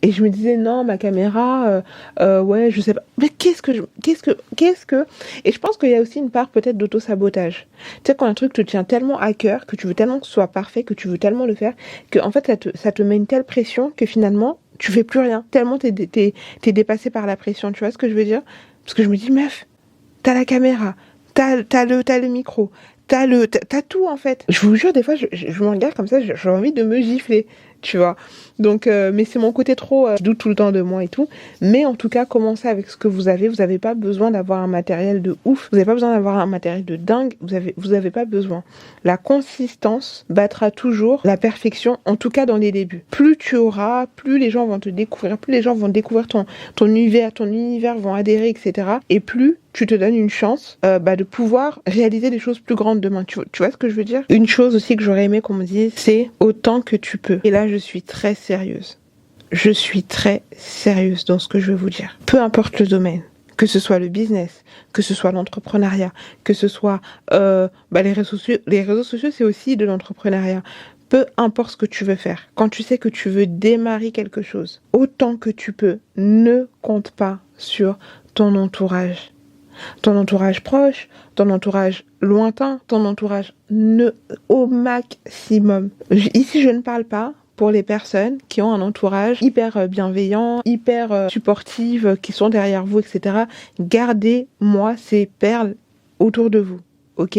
Et je me disais, non, ma caméra, ouais, je sais pas. Mais qu'est-ce que... Et je pense qu'il y a aussi une part peut-être d'auto-sabotage. Tu sais, quand un truc te tient tellement à cœur, que tu veux tellement que ce soit parfait, que tu veux tellement le faire, que en fait, ça te met une telle pression que finalement, tu fais plus rien. Tellement t'es dépassé par la pression. Tu vois ce que je veux dire? Parce que je me dis, meuf, t'as la caméra, t'as le micro, t'as tout en fait. Je vous jure, des fois, je me regarde comme ça, j'ai envie de me gifler, tu vois. Donc, mais c'est mon côté trop, je doute tout le temps de moi et tout. Mais en tout cas, commencez avec ce que vous avez. Vous n'avez pas besoin d'avoir un matériel de ouf. Vous n'avez pas besoin d'avoir un matériel de dingue. Vous avez pas besoin. La consistance battra toujours la perfection, en tout cas dans les débuts. Plus tu auras, plus les gens vont te découvrir, plus les gens vont découvrir ton univers vont adhérer, etc. Et plus tu te donnes une chance de pouvoir réaliser des choses plus grandes demain. Tu vois ce que je veux dire? Une chose aussi que j'aurais aimé qu'on me dise, c'est autant que tu peux. Et là, je suis très sérieuse. Je suis très sérieuse dans ce que je veux vous dire. Peu importe le domaine, que ce soit le business, que ce soit l'entrepreneuriat, que ce soit les réseaux sociaux. Les réseaux sociaux, c'est aussi de l'entrepreneuriat. Peu importe ce que tu veux faire, quand tu sais que tu veux démarrer quelque chose, autant que tu peux, ne compte pas sur ton entourage. Ton entourage proche, ton entourage lointain, ton entourage au maximum. Ici, je ne parle pas pour les personnes qui ont un entourage hyper bienveillant, hyper supportif, qui sont derrière vous, etc. Gardez-moi ces perles autour de vous, ok?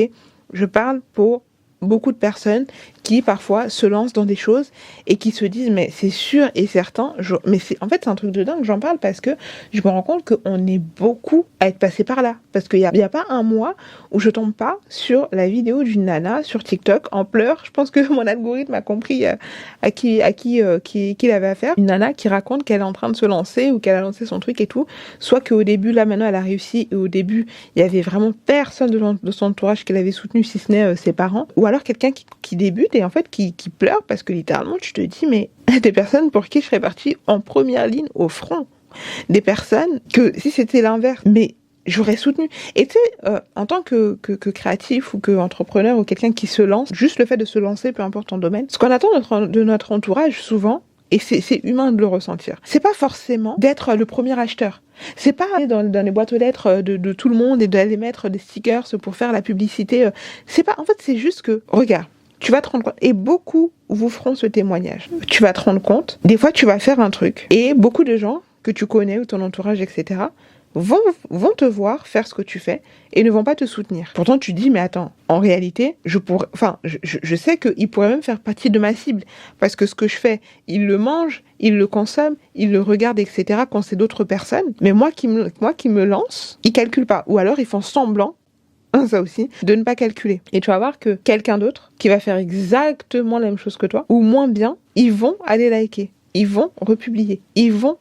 Je parle pour beaucoup de personnes qui parfois se lancent dans des choses et qui se disent mais c'est sûr et certain, mais en fait c'est un truc de dingue, j'en parle parce que je me rends compte qu'on est beaucoup à être passé par là, parce qu'il y a pas un mois où je tombe pas sur la vidéo d'une nana sur TikTok en pleurs. Je pense que mon algorithme a compris à qui il avait affaire. Une nana qui raconte qu'elle est en train de se lancer ou qu'elle a lancé son truc et tout, soit qu'au début là maintenant elle a réussi et au début il y avait vraiment personne de son entourage qui l'avait soutenu si ce n'est ses parents, ou alors quelqu'un qui débute et en fait qui pleure parce que littéralement tu te dis mais des personnes pour qui je serais partie en première ligne au front, des personnes que si c'était l'inverse mais j'aurais soutenu. Et tu sais, en tant que créatif ou que entrepreneur ou quelqu'un qui se lance, juste le fait de se lancer, peu importe ton domaine, ce qu'on attend de notre entourage souvent, et c'est humain de le ressentir, c'est pas forcément d'être le premier acheteur. C'est pas aller dans les boîtes aux lettres de tout le monde et d'aller mettre des stickers pour faire la publicité. C'est pas, en fait, c'est juste que, regarde, tu vas te rendre compte, et beaucoup vous feront ce témoignage. Tu vas te rendre compte, des fois tu vas faire un truc, et beaucoup de gens que tu connais ou ton entourage, etc., vont te voir faire ce que tu fais et ne vont pas te soutenir. Pourtant, tu dis, mais attends, en réalité, je sais qu'ils pourraient même faire partie de ma cible, parce que ce que je fais, ils le mangent, ils le consomment, ils le regardent, etc., quand c'est d'autres personnes. Mais moi qui me lance, ils calculent pas. Ou alors, ils font semblant, ça aussi, de ne pas calculer. Et tu vas voir que quelqu'un d'autre, qui va faire exactement la même chose que toi, ou moins bien, ils vont aller liker. Ils vont republier, ils vont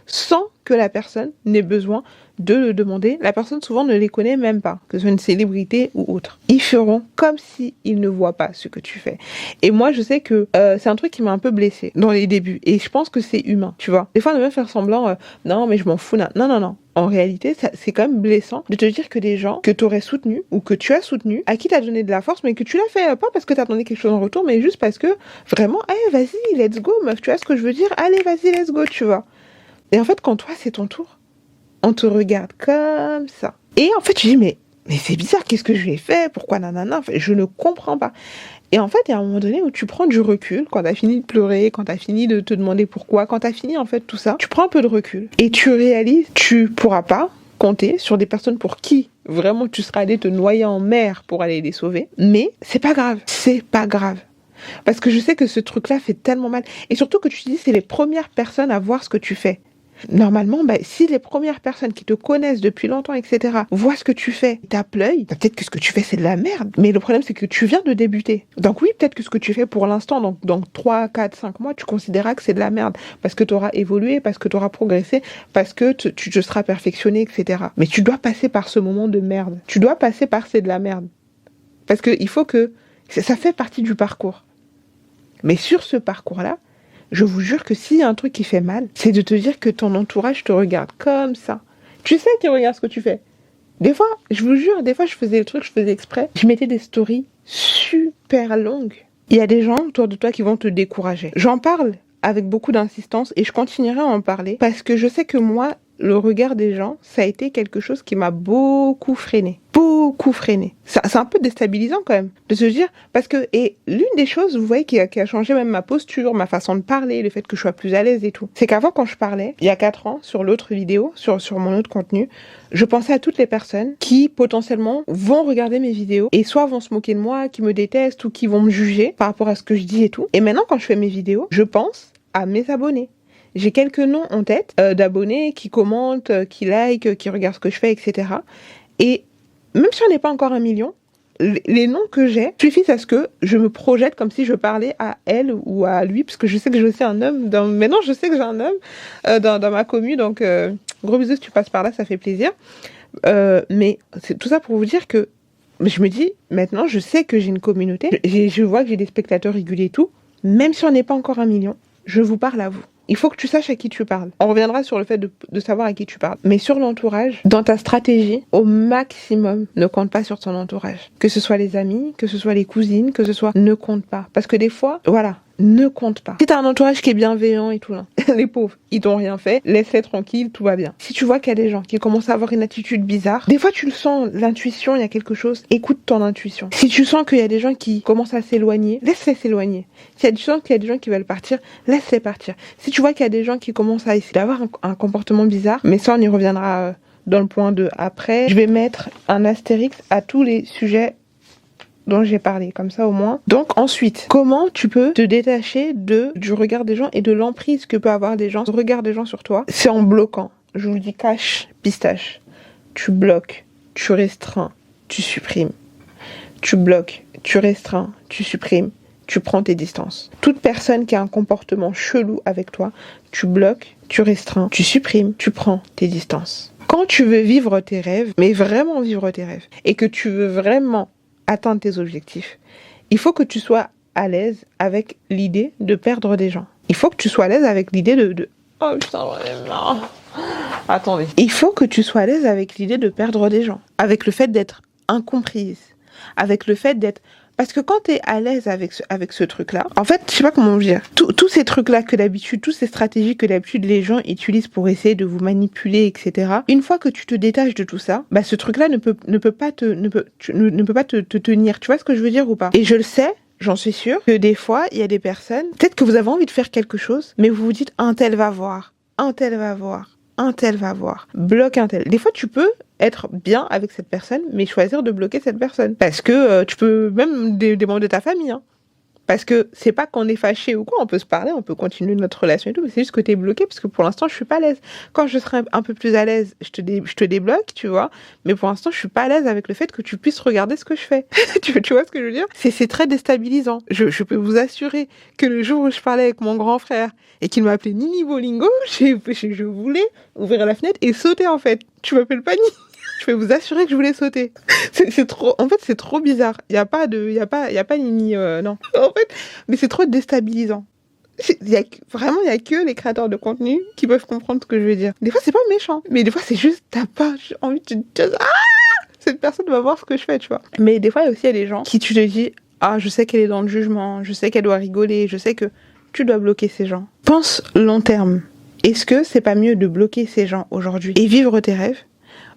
sans que la personne n'ait besoin de le demander. La personne souvent ne les connaît même pas, que ce soit une célébrité ou autre. Ils feront comme s'ils ne voient pas ce que tu fais. Et moi, je sais que c'est un truc qui m'a un peu blessée dans les débuts. Et je pense que c'est humain, tu vois. Des fois, on va même faire semblant, non, mais je m'en fous. Non. En réalité, c'est quand même blessant de te dire que des gens que tu aurais soutenus ou que tu as soutenus, à qui tu as donné de la force, mais que tu l'as fait pas parce que tu attendais quelque chose en retour, mais juste parce que vraiment, vas-y, let's go, meuf, tu vois ce que je veux dire? Allez, vas-y, let's go, tu vois. Et en fait, quand toi, c'est ton tour, on te regarde comme ça. Et en fait, tu dis, mais c'est bizarre, qu'est-ce que je lui ai fait? Pourquoi nanana? Enfin, je ne comprends pas. Et en fait, il y a un moment donné où tu prends du recul, quand t'as fini de pleurer, quand t'as fini de te demander pourquoi, quand t'as fini en fait tout ça, tu prends un peu de recul et tu réalises, tu pourras pas compter sur des personnes pour qui vraiment tu seras allé te noyer en mer pour aller les sauver, mais c'est pas grave. Parce que je sais que ce truc-là fait tellement mal. Et surtout que tu te dis, c'est les premières personnes à voir ce que tu fais. Normalement, si les premières personnes qui te connaissent depuis longtemps, etc., voient ce que tu fais, tapent l'œil, peut-être que ce que tu fais, c'est de la merde. Mais le problème, c'est que tu viens de débuter. Donc oui, peut-être que ce que tu fais pour l'instant, donc dans 3, 4, 5 mois, tu considéreras que c'est de la merde. Parce que tu auras évolué, parce que tu auras progressé, parce que tu te seras perfectionné, etc. Mais tu dois passer par ce moment de merde. Tu dois passer par c'est de la merde. Parce que il faut que... Ça fait partie du parcours. Mais sur ce parcours-là, je vous jure que s'il y a un truc qui fait mal, c'est de te dire que ton entourage te regarde comme ça. Tu sais qu'ils regardent ce que tu fais. Des fois, je vous jure, des fois je faisais le truc, je faisais exprès. Je mettais des stories super longues. Il y a des gens autour de toi qui vont te décourager. J'en parle avec beaucoup d'insistance et je continuerai à en parler parce que je sais que moi, le regard des gens, ça a été quelque chose qui m'a beaucoup freiné. Beaucoup freiné. C'est un peu déstabilisant quand même de se dire, parce que, et l'une des choses, vous voyez, qui a changé même ma posture, ma façon de parler, le fait que je sois plus à l'aise et tout, c'est qu'avant, quand je parlais, il y a 4 ans, sur l'autre vidéo, sur mon autre contenu, je pensais à toutes les personnes qui, potentiellement, vont regarder mes vidéos et soit vont se moquer de moi, qui me détestent ou qui vont me juger par rapport à ce que je dis et tout. Et maintenant, quand je fais mes vidéos, je pense à mes abonnés. J'ai quelques noms en tête d'abonnés qui commentent, qui likent, qui regardent ce que je fais, etc. Et même si on n'est pas encore 1 million, les noms que j'ai suffisent à ce que je me projette comme si je parlais à elle ou à lui, parce que je sais que j'ai aussi un homme. Maintenant, je sais que j'ai un homme dans ma commu, donc gros bisous si tu passes par là, ça fait plaisir. Mais c'est tout ça pour vous dire que je me dis, maintenant, je sais que j'ai une communauté, je vois que j'ai des spectateurs réguliers et tout, même si on n'est pas encore 1 million, je vous parle à vous. Il faut que tu saches à qui tu parles. On reviendra sur le fait de savoir à qui tu parles. Mais sur l'entourage, dans ta stratégie, au maximum, ne compte pas sur ton entourage. Que ce soit les amis, que ce soit les cousines, que ce soit... Ne compte pas. Parce que des fois, voilà, ne compte pas. Si t'as un entourage qui est bienveillant et tout là, les pauvres, ils t'ont rien fait, laisse-les tranquilles, tout va bien. Si tu vois qu'il y a des gens qui commencent à avoir une attitude bizarre, des fois tu le sens, l'intuition, il y a quelque chose, écoute ton intuition. Si tu sens qu'il y a des gens qui commencent à s'éloigner, laisse-les s'éloigner. Si tu sens qu'il y a des gens qui veulent partir, laisse-les partir. Si tu vois qu'il y a des gens qui commencent à essayer d'avoir un comportement bizarre, mais ça on y reviendra dans le point 2 après, je vais mettre un astérix à tous les sujets dont j'ai parlé, comme ça au moins. Donc ensuite, comment tu peux te détacher du regard des gens et de l'emprise que peut avoir des gens, le regard des gens sur toi? C'est en bloquant. Je vous dis cache, pistache. Tu bloques, tu restreins, tu supprimes. Tu bloques, tu restreins, tu supprimes, tu prends tes distances. Toute personne qui a un comportement chelou avec toi, tu bloques, tu restreins, tu supprimes, tu prends tes distances. Quand tu veux vivre tes rêves, mais vraiment vivre tes rêves, et que tu veux vraiment atteindre tes objectifs, il faut que tu sois à l'aise avec l'idée de perdre des gens. Il faut que tu sois à l'aise avec l'idée de... Oh putain, j'en ai marre. Attendez. Il faut que tu sois à l'aise avec l'idée de perdre des gens. Avec le fait d'être incomprise. Avec le fait d'être... Parce que quand tu es à l'aise avec ce truc-là, en fait, je sais pas comment vous dire, tous ces trucs-là que d'habitude, toutes ces stratégies que d'habitude les gens utilisent pour essayer de vous manipuler, etc. Une fois que tu te détaches de tout ça, bah ce truc-là ne peut pas te tenir. Tu vois ce que je veux dire ou pas? Et je le sais, j'en suis sûre, que des fois, il y a des personnes, peut-être que vous avez envie de faire quelque chose, mais vous vous dites, un tel va voir, un tel va voir, un tel va voir. Bloque un tel. Des fois, tu peux être bien avec cette personne, mais choisir de bloquer cette personne. Parce que tu peux, même des membres de ta famille, hein. Parce que c'est pas qu'on est fâché ou quoi, on peut se parler, on peut continuer notre relation et tout, mais c'est juste que t'es bloqué parce que pour l'instant, je suis pas à l'aise. Quand je serai un peu plus à l'aise, je te débloque, tu vois, mais pour l'instant, je suis pas à l'aise avec le fait que tu puisses regarder ce que je fais. tu vois ce que je veux dire? C'est très déstabilisant. Je peux vous assurer que le jour où je parlais avec mon grand frère et qu'il m'appelait Nini Bolingo, je voulais ouvrir la fenêtre et sauter en fait. Tu m'appelles pas Nini? Je peux vous assurer que je voulais sauter. C'est trop, en fait, c'est trop bizarre. Il y a pas Nini, non. En fait, mais c'est trop déstabilisant. Il y a que les créateurs de contenu qui peuvent comprendre ce que je veux dire. Des fois, c'est pas méchant, mais des fois, c'est juste, t'as pas envie de te dire, cette personne va voir ce que je fais, tu vois. Mais des fois, il y a des gens qui tu te dis, je sais qu'elle est dans le jugement, je sais qu'elle doit rigoler, je sais que tu dois bloquer ces gens. Pense long terme. Est-ce que c'est pas mieux de bloquer ces gens aujourd'hui et vivre tes rêves?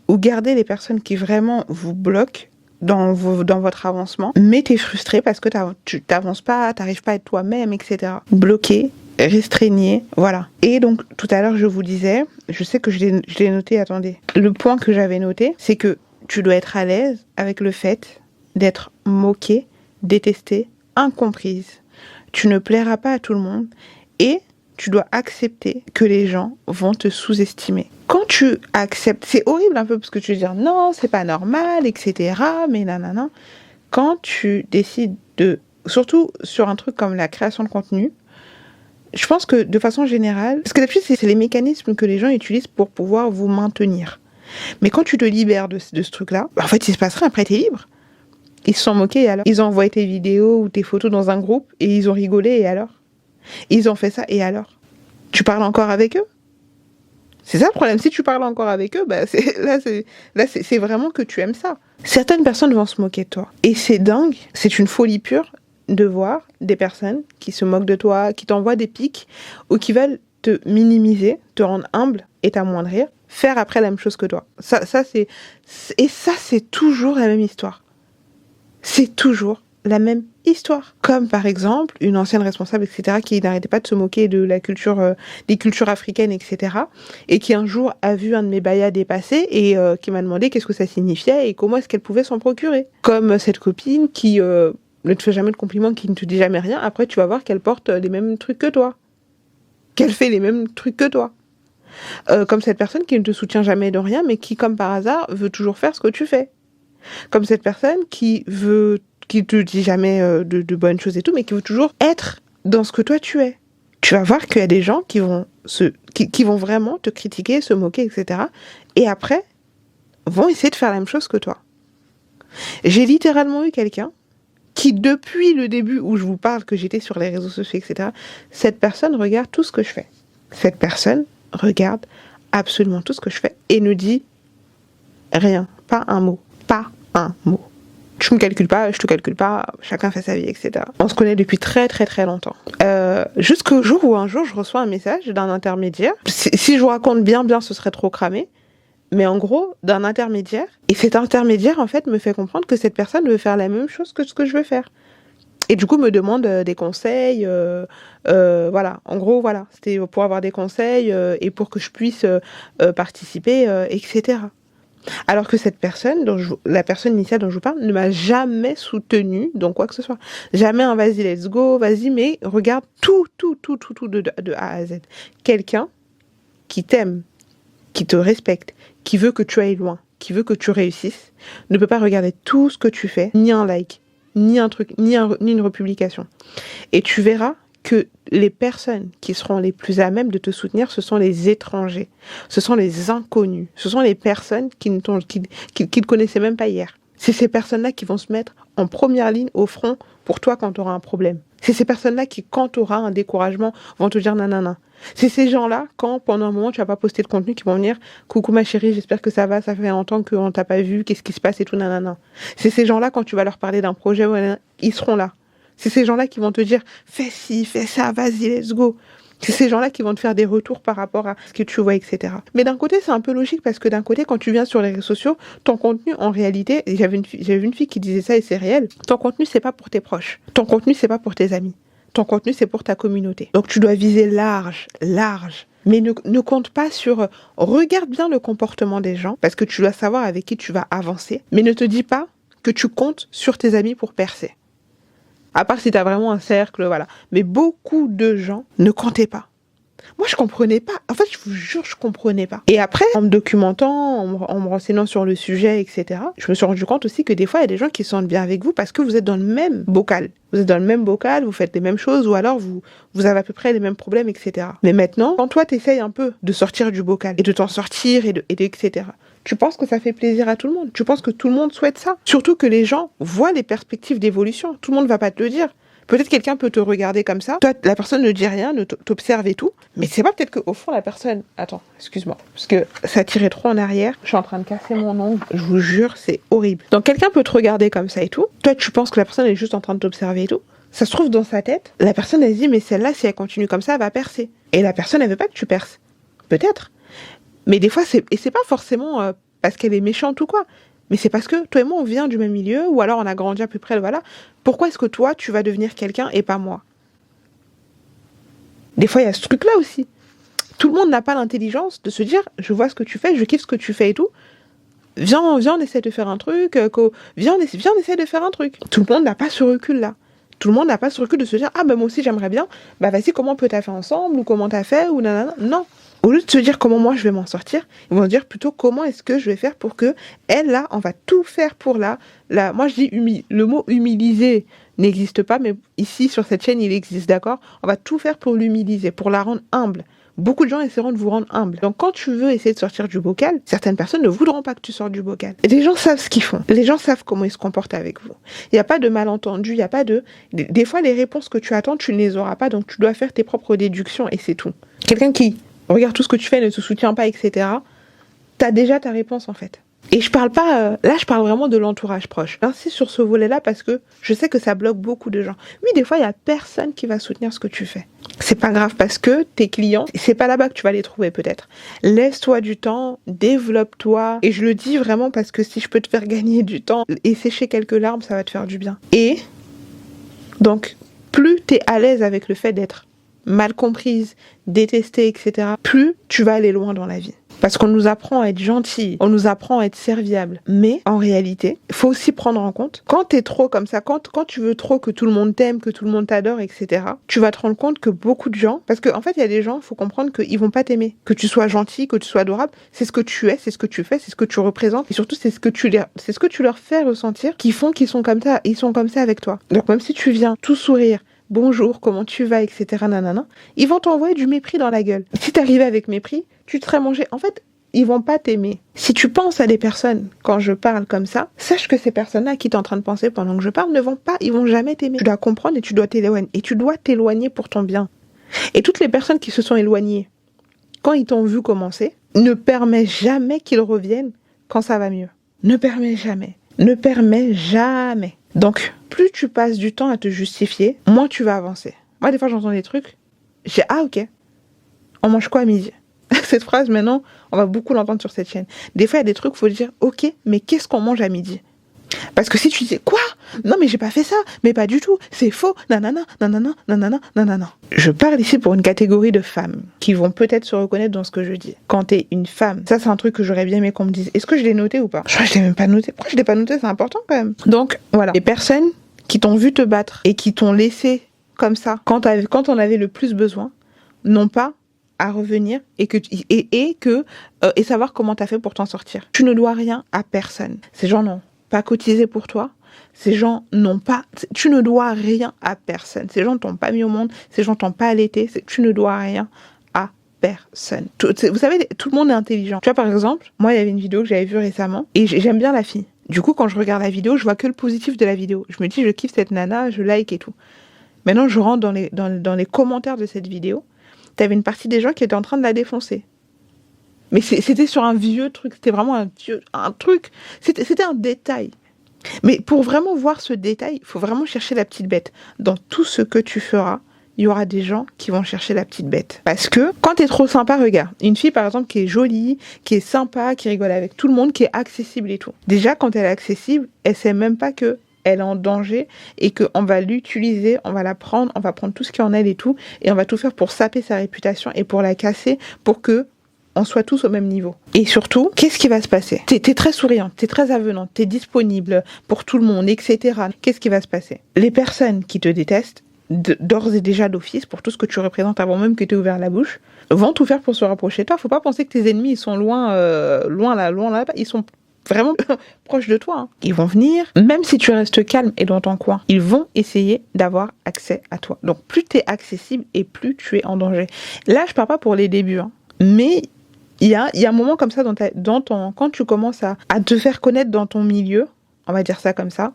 Ou garder les personnes qui vraiment vous bloquent dans votre avancement, mais t'es frustré parce que tu t'avances pas, t'arrives pas à être toi-même, etc. Bloqué, restreignez, voilà. Et donc, tout à l'heure, je vous disais, je sais que je l'ai noté, attendez. Le point que j'avais noté, c'est que tu dois être à l'aise avec le fait d'être moqué, détesté, incomprise. Tu ne plairas pas à tout le monde et tu dois accepter que les gens vont te sous-estimer. Quand tu acceptes, c'est horrible un peu parce que tu veux dire non, c'est pas normal, etc. Mais nanana. Quand tu décides surtout sur un truc comme la création de contenu, je pense que de façon générale, parce que d'habitude c'est les mécanismes que les gens utilisent pour pouvoir vous maintenir. Mais quand tu te libères de ce truc-là, en fait il se passe rien, après t'es libre. Ils se sont moqués et alors? Ils ont envoyé tes vidéos ou tes photos dans un groupe et ils ont rigolé et alors? Ils ont fait ça et alors? Tu parles encore avec eux? C'est ça le problème. Si tu parles encore avec eux, bah c'est vraiment que tu aimes ça. Certaines personnes vont se moquer de toi. Et c'est dingue, c'est une folie pure de voir des personnes qui se moquent de toi, qui t'envoient des pics ou qui veulent te minimiser, te rendre humble et t'amoindrir, faire après la même chose que toi. Et ça, c'est toujours la même histoire. C'est toujours la même histoire. Comme par exemple, une ancienne responsable, etc., qui n'arrêtait pas de se moquer de la culture, des cultures africaines, etc., et qui un jour a vu un de mes bayas dépasser et qui m'a demandé qu'est-ce que ça signifiait et comment est-ce qu'elle pouvait s'en procurer. Comme cette copine qui ne te fait jamais de compliments, qui ne te dit jamais rien, après tu vas voir qu'elle porte les mêmes trucs que toi. Qu'elle fait les mêmes trucs que toi. Comme cette personne qui ne te soutient jamais de rien, mais qui, comme par hasard, veut toujours faire ce que tu fais. Comme cette personne qui te dit jamais de bonnes choses et tout, mais qui veut toujours être dans ce que toi tu es. Tu vas voir qu'il y a des gens qui vont vraiment te critiquer, se moquer, etc. Et après, vont essayer de faire la même chose que toi. J'ai littéralement eu quelqu'un qui, depuis le début où je vous parle, que j'étais sur les réseaux sociaux, etc., cette personne regarde tout ce que je fais. Cette personne regarde absolument tout ce que je fais et ne dit rien, pas un mot. Pas un mot. Tu me calcules pas, je te calcule pas, chacun fait sa vie, etc. On se connaît depuis très très très longtemps. Jusqu'au jour où un jour je reçois un message d'un intermédiaire. Si je vous raconte bien, ce serait trop cramé. Mais en gros, d'un intermédiaire. Et cet intermédiaire, en fait, me fait comprendre que cette personne veut faire la même chose que ce que je veux faire. Et du coup, me demande des conseils. Voilà. En gros, voilà. C'était pour avoir des conseils et pour que je puisse participer, etc. Alors que cette personne, la personne initiale dont je vous parle, ne m'a jamais soutenue dans quoi que ce soit. Jamais un vas-y, let's go, vas-y, mais regarde tout de A à Z. Quelqu'un qui t'aime, qui te respecte, qui veut que tu ailles loin, qui veut que tu réussisses, ne peut pas regarder tout ce que tu fais, ni un like, ni un truc, ni une republication. Et tu verras que les personnes qui seront les plus à même de te soutenir, ce sont les étrangers, ce sont les inconnus, ce sont les personnes qui ne connaissaient même pas hier. C'est ces personnes-là qui vont se mettre en première ligne au front pour toi quand tu auras un problème. C'est ces personnes-là qui, quand tu auras un découragement, vont te dire nanana. C'est ces gens-là, quand pendant un moment tu vas pas poster de contenu, qui vont venir « Coucou ma chérie, j'espère que ça va, ça fait longtemps qu'on t'a pas vu, qu'est-ce qui se passe et tout nanana ». C'est ces gens-là, quand tu vas leur parler d'un projet, ils seront là. C'est ces gens-là qui vont te dire « Fais ci, fais ça, vas-y, let's go ». C'est ces gens-là qui vont te faire des retours par rapport à ce que tu vois, etc. Mais d'un côté, c'est un peu logique parce que d'un côté, quand tu viens sur les réseaux sociaux, ton contenu, en réalité, et j'avais une fille qui disait ça et c'est réel, ton contenu, c'est pas pour tes proches. Ton contenu, c'est pas pour tes amis. Ton contenu, c'est pour ta communauté. Donc, tu dois viser large. Mais ne compte pas sur... Regarde bien le comportement des gens parce que tu dois savoir avec qui tu vas avancer. Mais ne te dis pas que tu comptes sur tes amis pour percer. À part si tu as vraiment un cercle, voilà. Mais beaucoup de gens ne comptaient pas. Moi, je comprenais pas. En fait, je vous jure, je comprenais pas. Et après, en me documentant, en me renseignant sur le sujet, etc., je me suis rendu compte aussi que des fois, il y a des gens qui se sentent bien avec vous parce que vous êtes dans le même bocal. Vous êtes dans le même bocal, vous faites les mêmes choses, ou alors vous avez à peu près les mêmes problèmes, etc. Mais maintenant, quand toi, t'essayes un peu de sortir du bocal, et de t'en sortir, etc., tu penses que ça fait plaisir à tout le monde. Tu penses que tout le monde souhaite ça. Surtout que les gens voient les perspectives d'évolution. Tout le monde va pas te le dire. Peut-être quelqu'un peut te regarder comme ça. Toi, la personne ne dit rien, ne t'observe et tout. Mais c'est pas peut-être qu'au fond, la personne... Attends, excuse-moi. Parce que ça tirait trop en arrière. Je suis en train de casser mon ongle. Je vous jure, c'est horrible. Donc, quelqu'un peut te regarder comme ça et tout. Toi, tu penses que la personne est juste en train de t'observer et tout. Ça se trouve dans sa tête. La personne, elle se dit, mais celle-là, si elle continue comme ça, elle va percer. Et la personne, elle veut pas que tu perces. Peut-être. Mais des fois, c'est pas forcément parce qu'elle est méchante ou quoi. Mais c'est parce que toi et moi, on vient du même milieu, ou alors on a grandi à peu près, voilà. Pourquoi est-ce que toi, tu vas devenir quelqu'un et pas moi? Des fois, il y a ce truc-là aussi. Tout le monde n'a pas l'intelligence de se dire, je vois ce que tu fais, je kiffe ce que tu fais et tout. Viens, on essaie de faire un truc. Viens, on essaie de faire un truc. Tout le monde n'a pas ce recul-là. Tout le monde n'a pas ce recul de se dire « Ah ben moi aussi j'aimerais bien, bah vas-y comment on peut t'as fait ensemble ou comment t'as fait ou nanana ». Non. Au lieu de se dire comment moi je vais m'en sortir, ils vont se dire plutôt comment est-ce que je vais faire pour que elle là, on va tout faire pour moi je dis le mot humiliser n'existe pas, mais ici sur cette chaîne il existe, d'accord? On va tout faire pour l'humiliser, pour la rendre humble. Beaucoup de gens essaieront de vous rendre humble. Donc quand tu veux essayer de sortir du bocal, certaines personnes ne voudront pas que tu sortes du bocal. Et les gens savent ce qu'ils font. Les gens savent comment ils se comportent avec vous. Il n'y a pas de malentendu, il n'y a pas de... Des fois, les réponses que tu attends, tu ne les auras pas, donc tu dois faire tes propres déductions et c'est tout. Quelqu'un qui regarde tout ce que tu fais, ne te soutient pas, etc., t'as déjà ta réponse en fait. Et je parle pas, là je parle vraiment de l'entourage proche. J'insiste sur ce volet-là parce que je sais que ça bloque beaucoup de gens. Oui, des fois il y a personne qui va soutenir ce que tu fais. C'est pas grave parce que tes clients, c'est pas là-bas que tu vas les trouver peut-être. Laisse-toi du temps, développe-toi. Et je le dis vraiment parce que si je peux te faire gagner du temps et sécher quelques larmes, ça va te faire du bien. Et donc, plus t'es à l'aise avec le fait d'être mal comprise, détestée, etc., plus tu vas aller loin dans la vie. Parce qu'on nous apprend à être gentil, on nous apprend à être serviable. Mais en réalité, il faut aussi prendre en compte, quand t'es trop comme ça, quand tu veux trop que tout le monde t'aime, que tout le monde t'adore, etc., tu vas te rendre compte que beaucoup de gens, parce qu'en fait, il y a des gens, il faut comprendre qu'ils vont pas t'aimer. Que tu sois gentil, que tu sois adorable, c'est ce que tu es, c'est ce que tu fais, c'est ce que tu représentes, et surtout, c'est ce que tu leur fais ressentir, qui font qu'ils sont comme ça, ils sont comme ça avec toi. Donc même si tu viens tout sourire, bonjour, comment tu vas, etc., nanana, ils vont t'envoyer du mépris dans la gueule. Si t'arrivais avec mépris, tu te serais mangé. En fait, ils vont pas t'aimer. Si tu penses à des personnes, quand je parle comme ça, sache que ces personnes-là à qui t'es en train de penser pendant que je parle ils vont jamais t'aimer. Tu dois comprendre et tu dois t'éloigner. Et tu dois t'éloigner pour ton bien. Et toutes les personnes qui se sont éloignées, quand ils t'ont vu commencer, ne permets jamais qu'ils reviennent quand ça va mieux. Ne permets jamais. Ne permets jamais. Donc, plus tu passes du temps à te justifier, moins tu vas avancer. Moi, des fois, j'entends des trucs, ah ok, on mange quoi à midi? Cette phrase, maintenant, on va beaucoup l'entendre sur cette chaîne. Des fois, il y a des trucs, il faut dire, ok, mais qu'est-ce qu'on mange à midi? Parce que si tu dis, quoi? Non, mais j'ai pas fait ça, mais pas du tout, c'est faux, nanana, nanana, nanana, nanana. Je parle ici pour une catégorie de femmes qui vont peut-être se reconnaître dans ce que je dis. Quand t'es une femme, ça c'est un truc que j'aurais bien aimé qu'on me dise. Est-ce que je l'ai noté ou pas? Je crois que je l'ai même pas noté. Pourquoi je l'ai pas noté? C'est important quand même. Donc, voilà. Les personnes qui t'ont vu te battre et qui t'ont laissé comme ça, quand on avait le plus besoin, n'ont pas à revenir et savoir comment t'as fait pour t'en sortir. Tu ne dois rien à personne. Ces gens n'ont pas cotisé pour toi. Ces gens n'ont pas... Tu ne dois rien à personne. Ces gens ne t'ont pas mis au monde. Ces gens ne t'ont pas allaité. Tu ne dois rien à personne. Vous savez, tout le monde est intelligent. Tu vois, par exemple, moi, il y avait une vidéo que j'avais vue récemment et j'aime bien la fille. Du coup, quand je regarde la vidéo, je vois que le positif de la vidéo. Je me dis, je kiffe cette nana, je like et tout. Maintenant, je rentre dans les commentaires de cette vidéo. T'avais une partie des gens qui étaient en train de la défoncer. Mais c'était sur un vieux truc. C'était vraiment un truc. C'était un détail. Mais pour vraiment voir ce détail, il faut vraiment chercher la petite bête. Dans tout ce que tu feras, il y aura des gens qui vont chercher la petite bête. Parce que quand t'es trop sympa, regarde. Une fille, par exemple, qui est jolie, qui est sympa, qui rigole avec tout le monde, qui est accessible et tout. Déjà, quand elle est accessible, elle sait même pas que elle est en danger et qu'on va l'utiliser, on va la prendre, on va prendre tout ce qui est en elle et tout, et on va tout faire pour saper sa réputation et pour la casser, pour que on soit tous au même niveau. Et surtout, qu'est-ce qui va se passer? T'es très souriante, t'es très avenante, t'es disponible pour tout le monde, etc. Qu'est-ce qui va se passer? Les personnes qui te détestent, d'ores et déjà d'office, pour tout ce que tu représentes avant même que tu aies ouvert la bouche, vont tout faire pour se rapprocher de toi. Faut pas penser que tes ennemis, ils sont loin là-bas, ils sont vraiment proches de toi. Ils vont venir, même si tu restes calme et dans ton coin, ils vont essayer d'avoir accès à toi. Donc plus tu es accessible et plus tu es en danger. Là, je parle pas pour les débuts, mais il y a un moment comme ça quand tu commences à te faire connaître dans ton milieu, on va dire ça comme ça,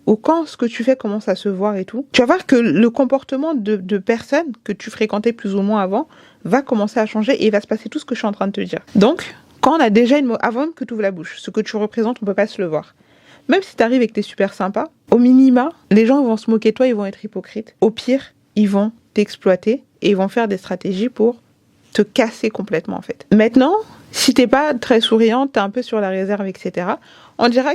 ou quand ce que tu fais commence à se voir et tout, tu vas voir que le comportement de personnes que tu fréquentais plus ou moins avant va commencer à changer et il va se passer tout ce que je suis en train de te dire. Donc, quand on a déjà avant même que tu ouvres la bouche, ce que tu représentes, on peut pas se le voir. Même si t'arrives et que t'es super sympa, au minima, les gens vont se moquer de toi, ils vont être hypocrites. Au pire, ils vont t'exploiter et ils vont faire des stratégies pour te casser complètement, en fait. Maintenant, si t'es pas très souriante, t'es un peu sur la réserve, etc., on dira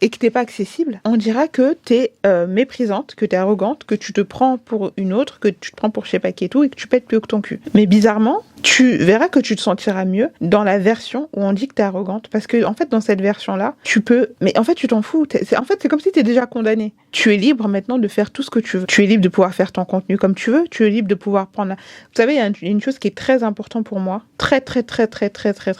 et que t'es pas accessible, on dira que t'es méprisante, que t'es arrogante, que tu te prends pour une autre, que tu te prends pour je sais pas qui et tout, et que tu pètes plus haut que ton cul. Mais bizarrement, tu verras que tu te sentiras mieux dans la version où on dit que t'es arrogante, parce que en fait dans cette version-là, mais en fait tu t'en fous. C'est comme si t'es déjà condamné. Tu es libre maintenant de faire tout ce que tu veux. Tu es libre de pouvoir faire ton contenu comme tu veux. Tu es libre de pouvoir prendre... Vous savez, il y a une chose qui est très importante pour moi. Très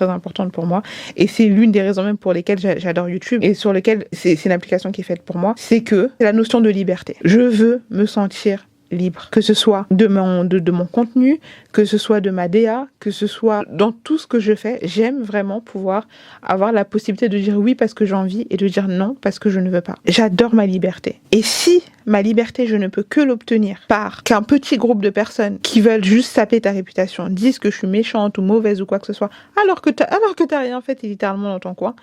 importante pour moi. Et c'est l'une des raisons même pour lesquelles j'adore YouTube et sur lesquelles c'est une application qui est faite pour moi. C'est la notion de liberté. Je veux me sentir libre, que ce soit de mon contenu, que ce soit de ma DA, que ce soit dans tout ce que je fais. J'aime vraiment pouvoir avoir la possibilité de dire oui parce que j'ai envie et de dire non parce que je ne veux pas. J'adore ma liberté. Et si ma liberté, je ne peux que l'obtenir par qu'un petit groupe de personnes qui veulent juste saper ta réputation disent que je suis méchante ou mauvaise ou quoi que ce soit, alors que t'as rien fait, t'es littéralement dans ton coin,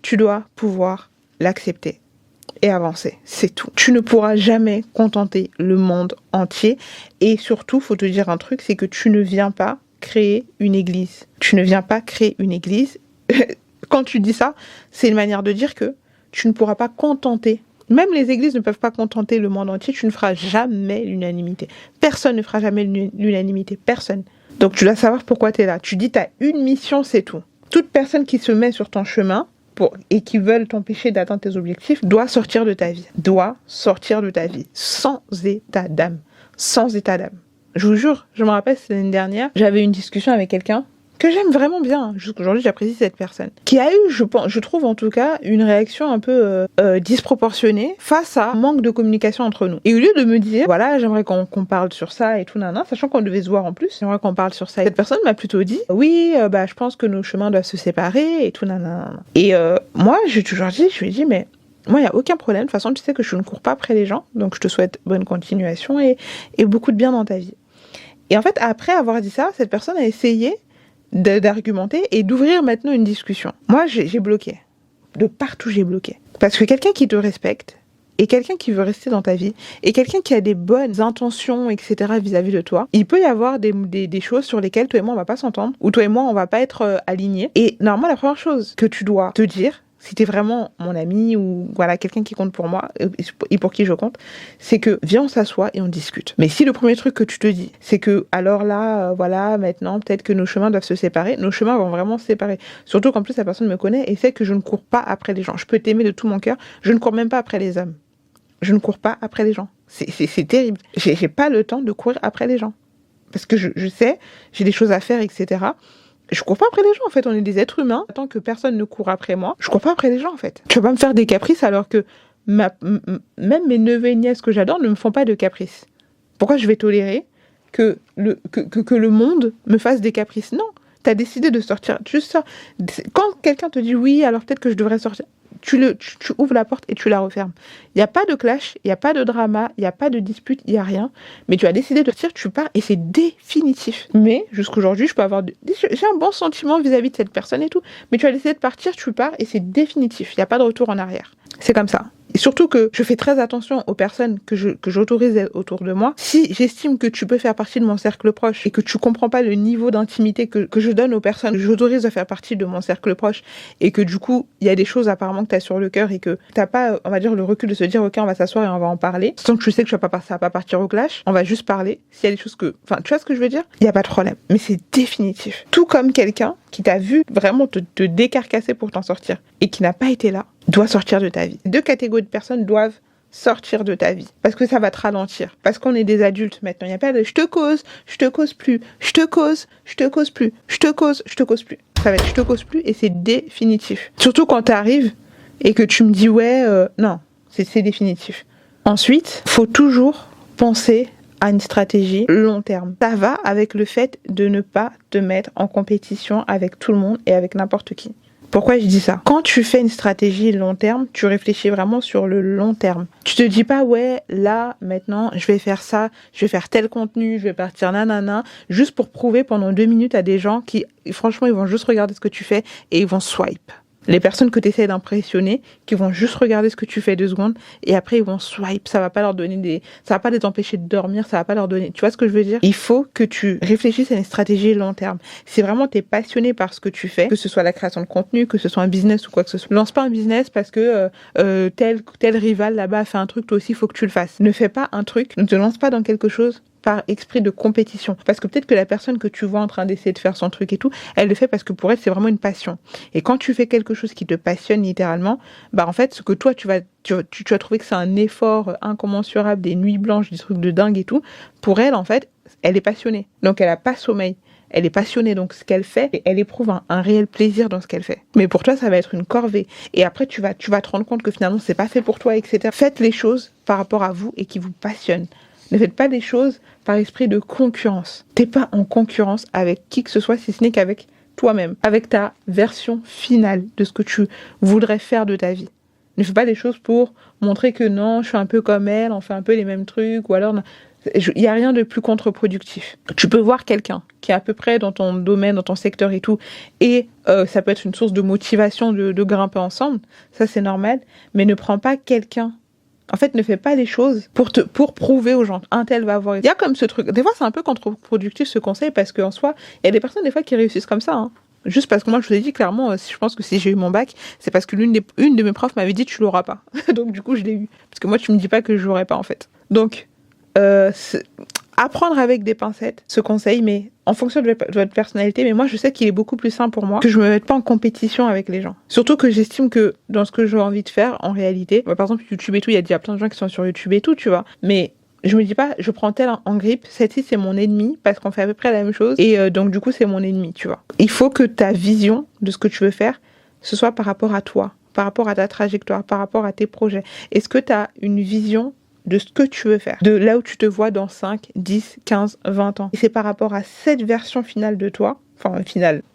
tu dois pouvoir l'accepter et avancer, c'est tout. Tu ne pourras jamais contenter le monde entier et surtout, faut te dire un truc, c'est que tu ne viens pas créer une église. Tu ne viens pas créer une église. Quand tu dis ça, c'est une manière de dire que tu ne pourras pas contenter. Même les églises ne peuvent pas contenter le monde entier, tu ne feras jamais l'unanimité. Personne ne fera jamais l'unanimité, personne. Donc tu dois savoir pourquoi tu es là. Tu dis tu as une mission, c'est tout. Toute personne qui se met sur ton chemin et qui veulent t'empêcher d'atteindre tes objectifs, doit sortir de ta vie. Doit sortir de ta vie. Sans état d'âme. Sans état d'âme. Je vous jure, je me rappelle, c'est l'année dernière, j'avais une discussion avec quelqu'un que j'aime vraiment bien. Jusqu'aujourd'hui, j'apprécie cette personne. Qui a eu, je trouve en tout cas, une réaction un peu disproportionnée face à un manque de communication entre nous. Et au lieu de me dire, voilà, j'aimerais qu'on parle sur ça et tout, sachant qu'on devait se voir en plus, j'aimerais qu'on parle sur ça. Cette personne m'a plutôt dit, oui, je pense que nos chemins doivent se séparer et tout, Et moi, j'ai toujours dit, je lui ai dit, mais moi, il n'y a aucun problème. De toute façon, tu sais que je ne cours pas après les gens. Donc, je te souhaite bonne continuation et beaucoup de bien dans ta vie. Et en fait, après avoir dit ça, cette personne a essayé d'argumenter et d'ouvrir maintenant une discussion. Moi, j'ai bloqué. De partout, j'ai bloqué. Parce que quelqu'un qui te respecte et quelqu'un qui veut rester dans ta vie et quelqu'un qui a des bonnes intentions, etc. vis-à-vis de toi, il peut y avoir des choses sur lesquelles toi et moi, on va pas s'entendre ou toi et moi, on va pas être alignés. Et normalement, la première chose que tu dois te dire, si t'es vraiment mon ami ou voilà quelqu'un qui compte pour moi et pour qui je compte, c'est que viens on s'assoit et on discute. Mais si le premier truc que tu te dis, c'est que alors là, voilà, maintenant peut-être que nos chemins doivent se séparer, nos chemins vont vraiment se séparer. Surtout qu'en plus la personne me connaît et sait que je ne cours pas après les gens. Je peux t'aimer de tout mon cœur, je ne cours même pas après les hommes. Je ne cours pas après les gens. C'est terrible. J'ai pas le temps de courir après les gens. Parce que je sais, j'ai des choses à faire, etc. Je cours pas après les gens, en fait. On est des êtres humains. Tant que personne ne court après moi, je cours pas après les gens, en fait. Tu vas pas me faire des caprices alors que même mes neveux et nièces que j'adore ne me font pas de caprices. Pourquoi je vais tolérer que le monde me fasse des caprices? Non. T'as décidé de sortir. Tu sors. Quand quelqu'un te dit oui, alors peut-être que je devrais sortir. Tu ouvres la porte et tu la refermes. Il n'y a pas de clash, il n'y a pas de drama, il n'y a pas de dispute, il n'y a rien. Mais tu as décidé de sortir, tu pars et c'est définitif. Mais jusqu'aujourd'hui, je peux avoir... J'ai un bon sentiment vis-à-vis de cette personne et tout. Mais tu as décidé de partir, tu pars et c'est définitif. Il n'y a pas de retour en arrière. C'est comme ça. Et surtout que je fais très attention aux personnes que j'autorise autour de moi. Si j'estime que tu peux faire partie de mon cercle proche et que tu comprends pas le niveau d'intimité que je donne aux personnes que j'autorise à faire partie de mon cercle proche et que du coup, il y a des choses apparemment que tu as sur le cœur et que t'as pas, on va dire, le recul de se dire, ok, on va s'asseoir et on va en parler. Sans que tu sais que ça va pas partir au clash, on va juste parler. S'il y a des choses que, enfin, tu vois ce que je veux dire? Il y a pas de problème. Mais c'est définitif. Tout comme quelqu'un qui t'a vu vraiment te décarcasser pour t'en sortir et qui n'a pas été là, doit sortir de ta vie. Deux catégories de personnes doivent sortir de ta vie. Parce que ça va te ralentir. Parce qu'on est des adultes maintenant. Il n'y a pas de je te cause plus, je te cause plus, je te cause plus. Ça va être je te cause plus et c'est définitif. Surtout quand t'arrives et que tu me dis ouais, non, c'est définitif. Ensuite, faut toujours penser à une stratégie long terme. Ça va avec le fait de ne pas te mettre en compétition avec tout le monde et avec n'importe qui. Pourquoi je dis ça? Quand tu fais une stratégie long terme, tu réfléchis vraiment sur le long terme. Tu te dis pas, ouais, là, maintenant, je vais faire ça, je vais faire tel contenu, je vais partir nanana, juste pour prouver pendant 2 minutes à des gens qui, franchement, ils vont juste regarder ce que tu fais et ils vont swipe. Les personnes que tu essaies d'impressionner, qui vont juste regarder ce que tu fais 2 secondes et après ils vont swipe, ça va pas leur donner ça va pas les empêcher de dormir, ça va pas leur donner, tu vois ce que je veux dire? Il faut que tu réfléchisses à une stratégie long terme. Si vraiment t'es passionné par ce que tu fais, que ce soit la création de contenu, que ce soit un business ou quoi que ce soit, lance pas un business parce que tel rival là-bas a fait un truc, toi aussi il faut que tu le fasses. Ne fais pas un truc, ne te lance pas dans quelque chose par esprit de compétition. Parce que peut-être que la personne que tu vois en train d'essayer de faire son truc et tout, elle le fait parce que pour elle, c'est vraiment une passion. Et quand tu fais quelque chose qui te passionne littéralement, bah en fait, ce que toi, tu vas trouver que c'est un effort incommensurable, des nuits blanches, des trucs de dingue et tout, pour elle, en fait, elle est passionnée. Donc, elle n'a pas sommeil. Elle est passionnée, donc ce qu'elle fait, et elle éprouve un réel plaisir dans ce qu'elle fait. Mais pour toi, ça va être une corvée. Et après, tu vas te rendre compte que finalement, c'est pas fait pour toi, etc. Faites les choses par rapport à vous et qui vous passionnent. Ne faites pas des choses par esprit de concurrence. T'es pas en concurrence avec qui que ce soit, si ce n'est qu'avec toi-même, avec ta version finale de ce que tu voudrais faire de ta vie. Ne fais pas des choses pour montrer que non, je suis un peu comme elle, on fait un peu les mêmes trucs, ou alors... Il n'y a rien de plus contre-productif. Tu peux voir quelqu'un qui est à peu près dans ton domaine, dans ton secteur et tout, et ça peut être une source de motivation de grimper ensemble, ça c'est normal, mais ne prends pas quelqu'un. En fait, ne fais pas les choses pour prouver aux gens, un tel va avoir... Il y a comme ce truc, des fois c'est un peu contre-productif ce conseil, parce qu'en soi, il y a des personnes des fois qui réussissent comme ça, hein. Juste parce que moi, je vous ai dit clairement, je pense que si j'ai eu mon bac, c'est parce que une de mes profs m'avait dit tu l'auras pas. Donc du coup, je l'ai eu. Parce que moi, tu me dis pas que je l'aurais pas en fait. Donc, apprendre avec des pincettes ce conseil, mais en fonction de votre personnalité. Mais moi, je sais qu'il est beaucoup plus simple pour moi que je me mette pas en compétition avec les gens. Surtout que j'estime que dans ce que j'ai envie de faire, en réalité, par exemple, YouTube et tout, il y a déjà plein de gens qui sont sur YouTube et tout, tu vois. Mais je me dis pas, je prends tel en grippe, celle-ci c'est mon ennemi parce qu'on fait à peu près la même chose et donc du coup c'est mon ennemi, tu vois. Il faut que ta vision de ce que tu veux faire, ce soit par rapport à toi, par rapport à ta trajectoire, par rapport à tes projets. Est-ce que tu as une vision de ce que tu veux faire, de là où tu te vois dans 5, 10, 15, 20 ans. Et c'est par rapport à cette version finale de toi,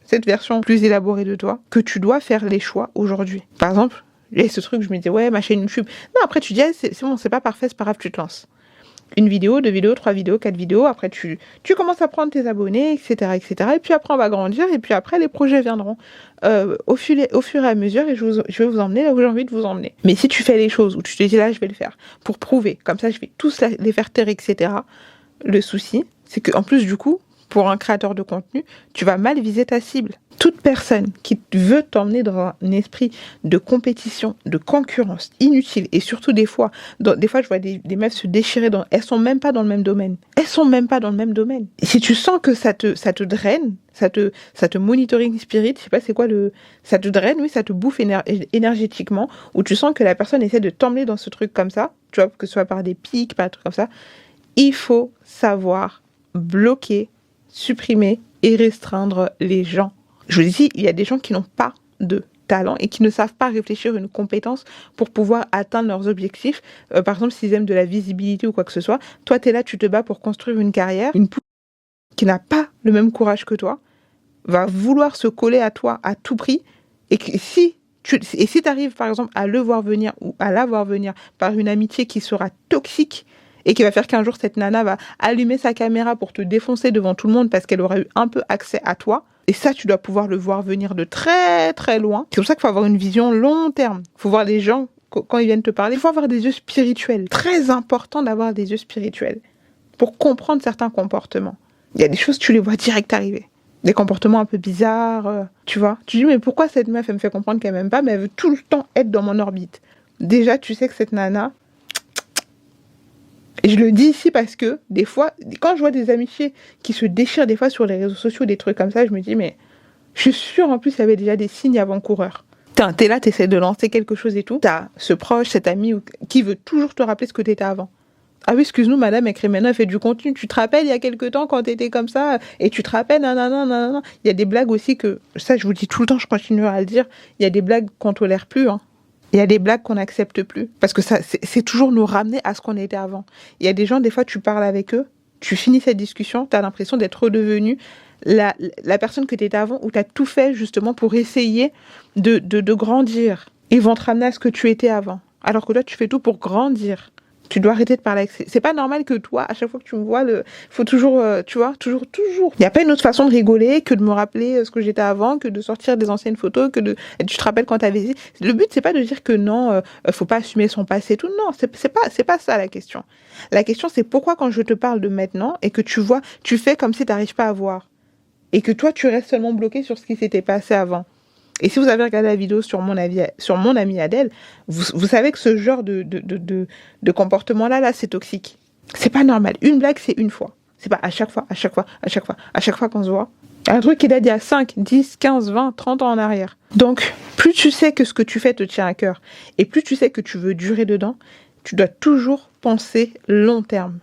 cette version plus élaborée de toi, que tu dois faire les choix aujourd'hui. Par exemple, il y a ce truc, je me disais, ouais, ma chaîne YouTube. Non, après tu dis, c'est bon, c'est pas parfait, c'est pas grave, tu te lances. Une vidéo, 2 vidéos, 3 vidéos, 4 vidéos, après tu commences à prendre tes abonnés, etc., etc. Et puis après on va grandir, et puis après les projets viendront au fur et à mesure, et je vais vous emmener là où j'ai envie de vous emmener. Mais si tu fais les choses, où tu te dis là je vais le faire, pour prouver, comme ça je vais tous les faire taire, etc., le souci, c'est qu'en plus du coup, pour un créateur de contenu, tu vas mal viser ta cible. Toute personne qui veut t'emmener dans un esprit de compétition, de concurrence inutile, et surtout des fois je vois des meufs se déchirer elles sont même pas dans le même domaine. Et si tu sens que ça te draine, ça te monitoring spirit, je sais pas c'est quoi ça te draine, oui, ça te bouffe énergétiquement, ou tu sens que la personne essaie de t'emmener dans ce truc comme ça, tu vois, que ce soit par des pics, par un truc comme ça, il faut savoir bloquer, supprimer et restreindre les gens. Je vous dis, il y a des gens qui n'ont pas de talent et qui ne savent pas réfléchir une compétence pour pouvoir atteindre leurs objectifs. Par exemple, s'ils aiment de la visibilité ou quoi que ce soit, toi, tu es là, tu te bats pour construire une carrière. Une poule qui n'a pas le même courage que toi va vouloir se coller à toi à tout prix. Et si tu arrives, par exemple, à le voir venir ou à la voir venir par une amitié qui sera toxique, et qui va faire qu'un jour, cette nana va allumer sa caméra pour te défoncer devant tout le monde parce qu'elle aura eu un peu accès à toi. Et ça, tu dois pouvoir le voir venir de très, très loin. C'est pour ça qu'il faut avoir une vision long terme. Il faut voir les gens, quand ils viennent te parler, il faut avoir des yeux spirituels. Très important d'avoir des yeux spirituels pour comprendre certains comportements. Il y a des choses, tu les vois direct arriver. Des comportements un peu bizarres, tu vois. Tu dis, mais pourquoi cette meuf, elle me fait comprendre qu'elle m'aime pas, mais elle veut tout le temps être dans mon orbite. Déjà, tu sais que cette nana... Et je le dis ici parce que, des fois, quand je vois des amitiés qui se déchirent des fois sur les réseaux sociaux, des trucs comme ça, je me dis, mais je suis sûre, en plus, il y avait déjà des signes avant-coureurs. T'es là, t'essaies de lancer quelque chose et tout. T'as ce proche, cet ami qui veut toujours te rappeler ce que t'étais avant. Ah oui, excuse-nous, madame, écrit maintenant, elle fait du contenu. Tu te rappelles il y a quelque temps quand t'étais comme ça, et tu te rappelles, nanana. Il y a des blagues aussi que, ça, je vous dis tout le temps, je continuerai à le dire, il y a des blagues qu'on tolère plus, hein. Il y a des blagues qu'on n'accepte plus. Parce que ça, c'est toujours nous ramener à ce qu'on était avant. Il y a des gens, des fois, tu parles avec eux, tu finis cette discussion, tu as l'impression d'être redevenu la personne que tu étais avant, où tu as tout fait justement pour essayer de grandir. Ils vont te ramener à ce que tu étais avant. Alors que toi, tu fais tout pour grandir. Tu dois arrêter de parler avec... C'est pas normal que toi, à chaque fois que tu me vois, faut toujours, tu vois, toujours. Il n'y a pas une autre façon de rigoler que de me rappeler ce que j'étais avant, que de sortir des anciennes photos, et tu te rappelles quand t'avais dit... Le but, c'est pas de dire que non, faut pas assumer son passé et tout. Non, c'est pas ça la question. La question, c'est pourquoi quand je te parle de maintenant et que tu vois, tu fais comme si t'arrives pas à voir. Et que toi, tu restes seulement bloqué sur ce qui s'était passé avant. Et si vous avez regardé la vidéo sur mon amie Adèle, vous savez que ce genre de comportement-là, c'est toxique. C'est pas normal. Une blague, c'est une fois. C'est pas à chaque fois qu'on se voit. Un truc qui date d'il y a 5, 10, 15, 20, 30 ans en arrière. Donc, plus tu sais que ce que tu fais te tient à cœur, et plus tu sais que tu veux durer dedans, tu dois toujours penser long terme.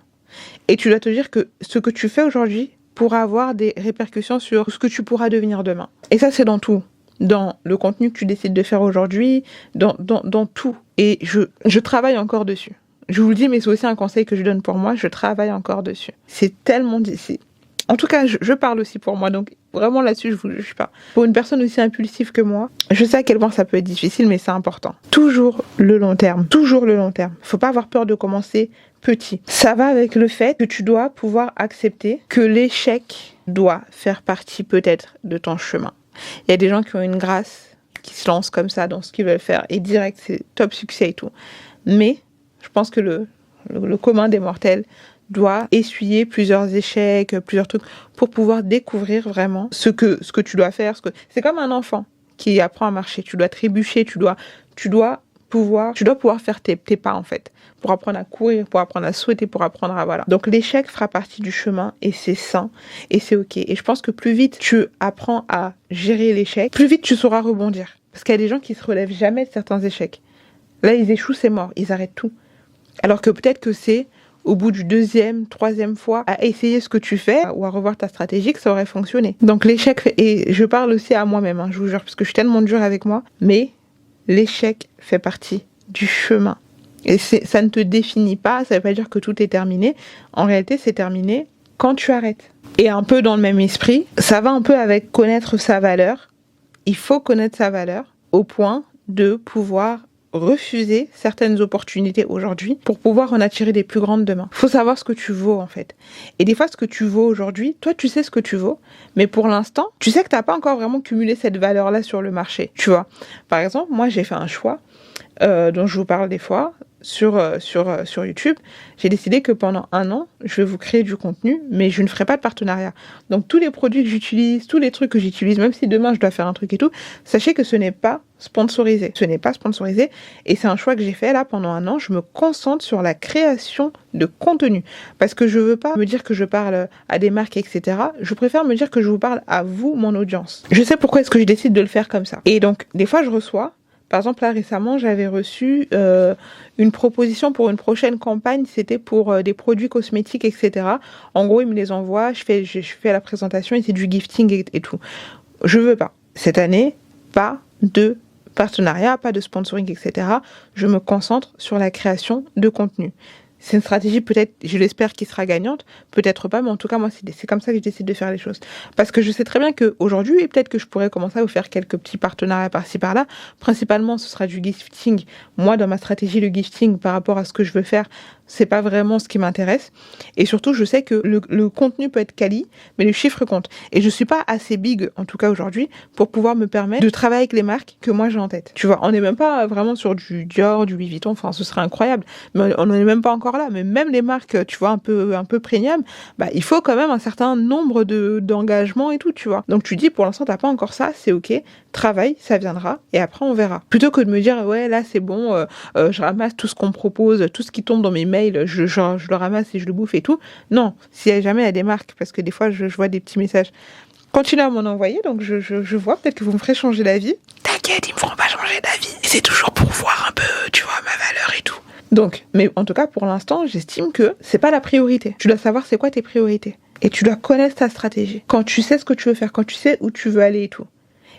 Et tu dois te dire que ce que tu fais aujourd'hui pourra avoir des répercussions sur ce que tu pourras devenir demain. Et ça, c'est dans tout. Dans le contenu que tu décides de faire aujourd'hui, dans tout. Et je travaille encore dessus. Je vous le dis, mais c'est aussi un conseil que je donne pour moi, je travaille encore dessus. C'est tellement difficile. En tout cas, je parle aussi pour moi, donc vraiment là-dessus, je vous juge pas. Pour une personne aussi impulsive que moi, je sais à quel point ça peut être difficile, mais c'est important. Toujours le long terme, toujours le long terme. Faut pas avoir peur de commencer petit. Ça va avec le fait que tu dois pouvoir accepter que l'échec doit faire partie peut-être de ton chemin. Il y a des gens qui ont une grâce, qui se lancent comme ça dans ce qu'ils veulent faire, et direct, c'est top succès et tout. Mais je pense que le commun des mortels doit essuyer plusieurs échecs, plusieurs trucs, pour pouvoir découvrir vraiment ce que tu dois faire. C'est comme un enfant qui apprend à marcher. Tu dois trébucher, tu dois pouvoir faire tes pas, en fait, pour apprendre à courir, pour apprendre à sauter, pour apprendre à, voilà. Donc l'échec fera partie du chemin, et c'est sain, et c'est ok. Et je pense que plus vite tu apprends à gérer l'échec, plus vite tu sauras rebondir. Parce qu'il y a des gens qui se relèvent jamais de certains échecs. Là, ils échouent, c'est mort, ils arrêtent tout. Alors que peut-être que c'est au bout du 2e, 3e fois, à essayer ce que tu fais ou à revoir ta stratégie, que ça aurait fonctionné. Donc l'échec, et je parle aussi à moi-même, hein, je vous jure, parce que je suis tellement dure avec moi, mais l'échec fait partie du chemin. Et ça ne te définit pas, ça ne veut pas dire que tout est terminé. En réalité, c'est terminé quand tu arrêtes. Et un peu dans le même esprit, ça va un peu avec connaître sa valeur. Il faut connaître sa valeur au point de pouvoir refuser certaines opportunités aujourd'hui pour pouvoir en attirer des plus grandes demain. Faut savoir ce que tu vaux, en fait. Et des fois, ce que tu vaux aujourd'hui, toi, tu sais ce que tu vaux, mais pour l'instant, tu sais que t'as pas encore vraiment cumulé cette valeur-là sur le marché, tu vois. Par exemple, moi, j'ai fait un choix dont je vous parle des fois sur YouTube. J'ai décidé que pendant 1 an, je vais vous créer du contenu, mais je ne ferai pas de partenariat. Donc tous les produits que j'utilise, tous les trucs que j'utilise, même si demain je dois faire un truc et tout, sachez que ce n'est pas sponsorisé. Ce n'est pas sponsorisé, et c'est un choix que j'ai fait là pendant 1 an. Je me concentre sur la création de contenu, parce que je veux pas me dire que je parle à des marques, etc. Je préfère me dire que je vous parle à vous, mon audience. Je sais pourquoi est-ce que je décide de le faire comme ça. Et donc, des fois, je reçois. Par exemple, là, récemment, j'avais reçu une proposition pour une prochaine campagne. C'était pour des produits cosmétiques, etc. En gros, ils me les envoient, je fais la présentation et c'est du gifting et tout. Je veux pas. Cette année, pas de partenariat, pas de sponsoring, etc. Je me concentre sur la création de contenu. C'est une stratégie, peut-être, je l'espère, qui sera gagnante, peut-être pas, mais en tout cas, moi, c'est comme ça que je décide de faire les choses. Parce que je sais très bien qu'aujourd'hui, et peut-être que je pourrais commencer à vous faire quelques petits partenariats par-ci, par-là. Principalement, ce sera du gifting. Moi, dans ma stratégie, le gifting, par rapport à ce que je veux faire, c'est pas vraiment ce qui m'intéresse. Et surtout, je sais que le contenu peut être quali, mais le chiffre compte. Et je suis pas assez big, en tout cas aujourd'hui, pour pouvoir me permettre de travailler avec les marques que moi j'ai en tête. Tu vois, on n'est même pas vraiment sur du Dior, du Louis Vuitton, enfin, ce serait incroyable. Mais on n'en est même pas encore là. Mais même les marques, tu vois, un peu premium, bah, il faut quand même un certain nombre d'engagements et tout, tu vois. Donc tu dis, pour l'instant, t'as pas encore ça, c'est ok. Travaille, ça viendra, et après on verra. Plutôt que de me dire, ouais, là c'est bon, je ramasse tout ce qu'on me propose, tout ce qui tombe dans mes mails, je le ramasse et je le bouffe et tout. Non, s'il y a jamais à des marques, parce que des fois je vois des petits messages. Continuez à m'en envoyer, donc je vois, peut-être que vous me ferez changer d'avis. T'inquiète, ils me feront pas changer d'avis. C'est toujours pour voir un peu, tu vois, ma valeur et tout. Donc, mais en tout cas, pour l'instant, j'estime que c'est pas la priorité. Tu dois savoir c'est quoi tes priorités. Et tu dois connaître ta stratégie. Quand tu sais ce que tu veux faire, quand tu sais où tu veux aller et tout.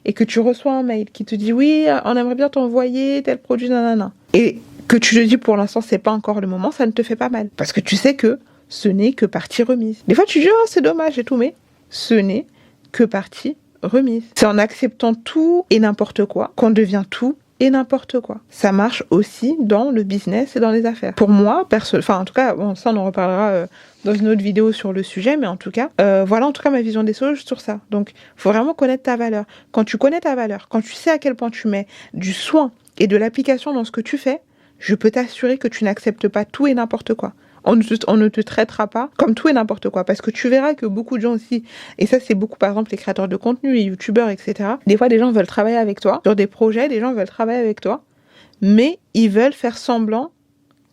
Et que tu reçois un mail qui te dit oui, on aimerait bien t'envoyer tel produit, nanana. Et que tu te dis pour l'instant c'est pas encore le moment, ça ne te fait pas mal. Parce que tu sais que ce n'est que partie remise. Des fois tu dis oh c'est dommage et tout, mais ce n'est que partie remise. C'est en acceptant tout et n'importe quoi qu'on devient tout et n'importe quoi. Ça marche aussi dans le business et dans les affaires. Pour moi, en tout cas, bon, ça on en reparlera dans une autre vidéo sur le sujet, mais en tout cas, voilà en tout cas ma vision des choses sur ça. Donc, faut vraiment connaître ta valeur. Quand tu connais ta valeur, quand tu sais à quel point tu mets du soin et de l'application dans ce que tu fais, je peux t'assurer que tu n'acceptes pas tout et n'importe quoi. On ne te traitera pas comme tout et n'importe quoi, parce que tu verras que beaucoup de gens aussi, et ça c'est beaucoup par exemple les créateurs de contenu, les youtubeurs, etc. Des fois des gens veulent travailler avec toi sur des projets, des gens veulent travailler avec toi, mais ils veulent faire semblant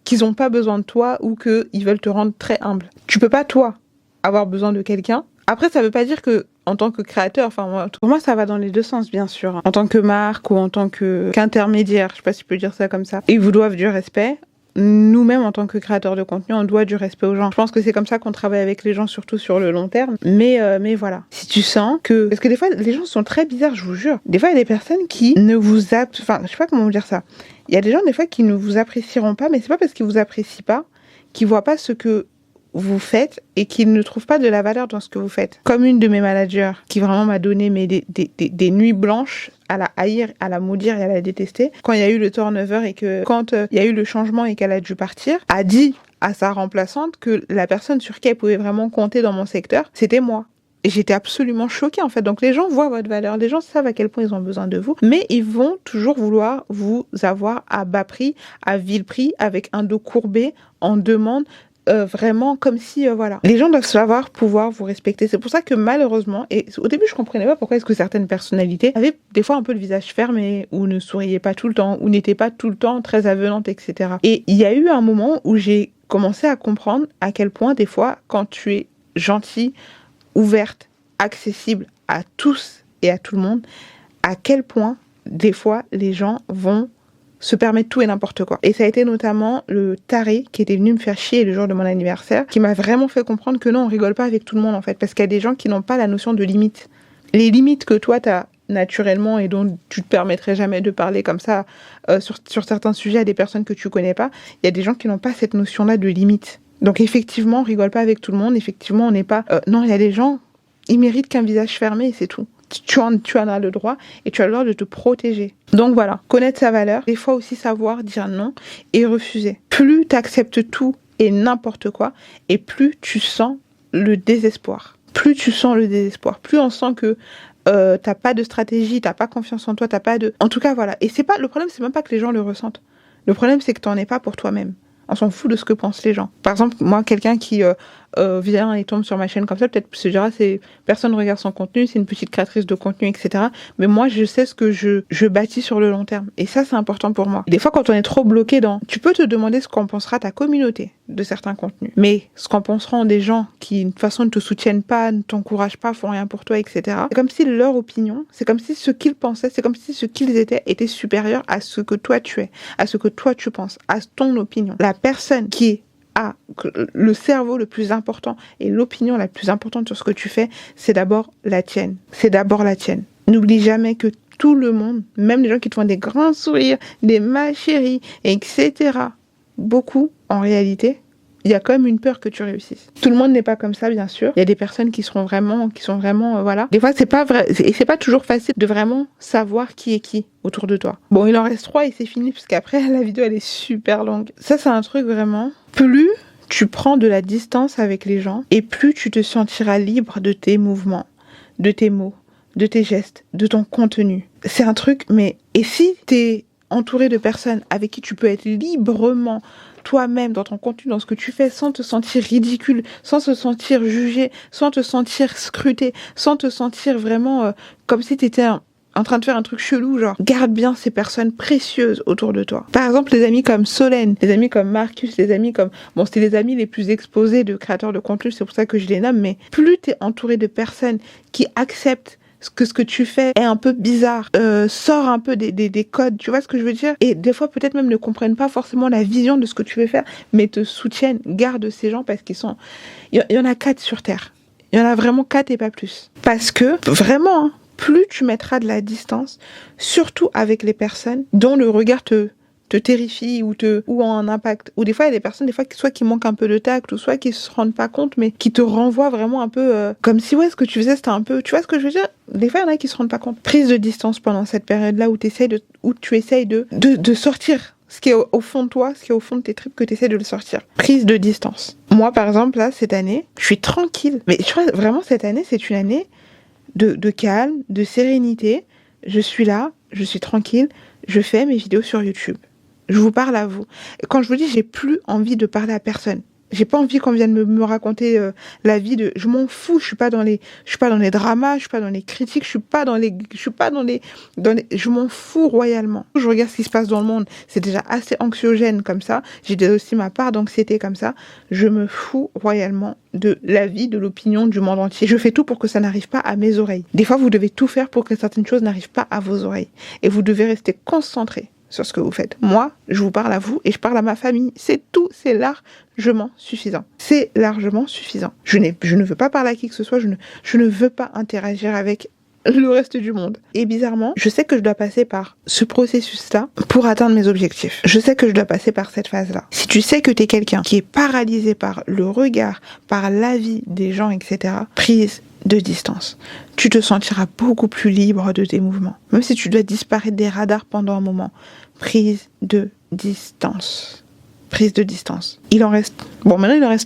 qu'ils ont pas besoin de toi ou qu'ils veulent te rendre très humble. Tu peux pas, toi, avoir besoin de quelqu'un. Après, ça veut pas dire que en tant que créateur, enfin, pour moi, ça va dans les deux sens, bien sûr. En tant que marque ou en tant qu'intermédiaire, je sais pas si je peux dire ça comme ça. Ils vous doivent du respect. Nous-mêmes, en tant que créateurs de contenu, on doit du respect aux gens. Je pense que c'est comme ça qu'on travaille avec les gens, surtout sur le long terme. Mais voilà. Si tu sens que... Parce que des fois, les gens sont très bizarres, je vous jure. Des fois, il y a des personnes qui ne vous... Enfin, je sais pas comment vous dire ça. Il y a des gens, des fois, qui ne vous apprécieront pas, mais c'est pas parce qu'ils vous apprécient pas qu'ils voient pas ce que vous faites et qu'ils ne trouvent pas de la valeur dans ce que vous faites. Comme une de mes managers qui vraiment m'a donné des nuits blanches à la haïr, à la maudire et à la détester, quand il y a eu le turnover et que quand il y a eu le changement et qu'elle a dû partir, a dit à sa remplaçante que la personne sur qui elle pouvait vraiment compter dans mon secteur, c'était moi. Et j'étais absolument choquée en fait. Donc les gens voient votre valeur, les gens savent à quel point ils ont besoin de vous, mais ils vont toujours vouloir vous avoir à bas prix, à vil prix, avec un dos courbé, en demande. Vraiment comme si voilà, les gens doivent savoir pouvoir vous respecter. C'est pour ça que malheureusement, et au début je comprenais pas pourquoi est-ce que certaines personnalités avaient des fois un peu le visage fermé ou ne souriaient pas tout le temps ou n'étaient pas tout le temps très avenantes, etc. Et il y a eu un moment où j'ai commencé à comprendre à quel point des fois quand tu es gentille, ouverte, accessible à tous et à tout le monde, à quel point des fois les gens vont se permettre tout et n'importe quoi. Et ça a été notamment le taré qui était venu me faire chier le jour de mon anniversaire, qui m'a vraiment fait comprendre que non, on rigole pas avec tout le monde en fait, parce qu'il y a des gens qui n'ont pas la notion de limite. Les limites que toi t'as naturellement et dont tu te permettrais jamais de parler comme ça sur certains sujets à des personnes que tu connais pas, il y a des gens qui n'ont pas cette notion-là de limite. Donc effectivement, on rigole pas avec tout le monde, effectivement, on n'est pas... non, il y a des gens, ils méritent qu'un visage fermé et c'est tout. Tu en as le droit et tu as le droit de te protéger. Donc voilà, connaître sa valeur, des fois aussi savoir dire non et refuser. Plus tu acceptes tout et n'importe quoi, et plus tu sens le désespoir. Plus tu sens le désespoir, plus on sent que t'as pas de stratégie, t'as pas confiance en toi, t'as pas de... En tout cas, voilà. Et c'est pas le problème, c'est même pas que les gens le ressentent. Le problème, c'est que t'en es pas pour toi-même. On s'en fout de ce que pensent les gens. Par exemple, moi, quelqu'un qui vient et tombe sur ma chaîne comme ça, peut-être se dira, personne ne regarde son contenu, c'est une petite créatrice de contenu, etc. Mais moi, je sais ce que je bâtis sur le long terme. Et ça, c'est important pour moi. Des fois, quand on est trop bloqué dans... Tu peux te demander ce qu'en pensera ta communauté de certains contenus. Mais ce qu'en penseront des gens qui, de toute façon, ne te soutiennent pas, ne t'encouragent pas, font rien pour toi, etc. C'est comme si leur opinion, c'est comme si ce qu'ils pensaient, c'est comme si ce qu'ils étaient était supérieur à ce que toi tu es, à ce que toi tu penses, à ton opinion. La personne qui a le cerveau le plus important et l'opinion la plus importante sur ce que tu fais, c'est d'abord la tienne. C'est d'abord la tienne. N'oublie jamais que tout le monde, même les gens qui te font des grands sourires, des ma chérie, etc., beaucoup, en réalité, il y a quand même une peur que tu réussisses. Tout le monde n'est pas comme ça, bien sûr. Il y a des personnes qui sont vraiment, voilà. Des fois, c'est pas vrai, et c'est pas toujours facile de vraiment savoir qui est qui autour de toi. Bon, il en reste 3 et c'est fini, parce qu'après, la vidéo, elle est super longue. Ça, c'est un truc vraiment. Plus tu prends de la distance avec les gens, et plus tu te sentiras libre de tes mouvements, de tes mots, de tes gestes, de ton contenu. C'est un truc, mais... Et si t'es entouré de personnes avec qui tu peux être librement toi-même dans ton contenu, dans ce que tu fais, sans te sentir ridicule, sans te sentir jugé, sans te sentir scruté, sans te sentir vraiment comme si tu étais en train de faire un truc chelou, genre, garde bien ces personnes précieuses autour de toi. Par exemple, les amis comme Solène, les amis comme Marcus, les amis comme... Bon, c'est les amis les plus exposés de créateurs de contenu, c'est pour ça que je les nomme, mais plus t'es entouré de personnes qui acceptent ce que tu fais est un peu bizarre, sort un peu des codes, tu vois ce que je veux dire? Et des fois, peut-être même ne comprennent pas forcément la vision de ce que tu veux faire, mais te soutiennent. Garde ces gens parce qu'ils sont... Il y en a 4 sur Terre. Il y en a vraiment 4 et pas plus. Parce que, vraiment, hein, plus tu mettras de la distance, surtout avec les personnes dont le regard te terrifie ou ont un impact. Ou des fois, il y a des personnes, soit qui manquent un peu de tact, ou soit qui se rendent pas compte, mais qui te renvoient vraiment un peu comme si, ouais, ce que tu faisais, c'était un peu... Tu vois ce que je veux dire? Des fois, il y en a qui se rendent pas compte. Prise de distance pendant cette période-là où tu essayes de sortir ce qui est au fond de toi, ce qui est au fond de tes tripes, que tu essaies de le sortir. Prise de distance. Moi, par exemple, là, cette année, je suis tranquille. Mais je crois vraiment, cette année, c'est une année de calme, de sérénité. Je suis là, je suis tranquille, je fais mes vidéos sur YouTube. Je vous parle à vous. Quand je vous dis, j'ai plus envie de parler à personne. J'ai pas envie qu'on vienne me raconter la vie de. Je m'en fous. Je suis pas dans les dramas. Je suis pas dans les critiques. Je m'en fous royalement. Je regarde ce qui se passe dans le monde. C'est déjà assez anxiogène comme ça. J'ai déjà aussi ma part d'anxiété comme ça. Je me fous royalement de la vie, de l'opinion du monde entier. Je fais tout pour que ça n'arrive pas à mes oreilles. Des fois, vous devez tout faire pour que certaines choses n'arrivent pas à vos oreilles. Et vous devez rester concentré sur ce que vous faites. Moi, je vous parle à vous et je parle à ma famille. C'est tout, c'est largement suffisant. C'est largement suffisant. Je ne veux pas parler à qui que ce soit, je ne veux pas interagir avec le reste du monde. Et bizarrement, je sais que je dois passer par ce processus-là pour atteindre mes objectifs. Je sais que je dois passer par cette phase-là. Si tu sais que tu es quelqu'un qui est paralysé par le regard, par l'avis des gens, etc., prise de distance. Tu te sentiras beaucoup plus libre de tes mouvements. Même si tu dois disparaître des radars pendant un moment. Prise de distance. Prise de distance. Il en reste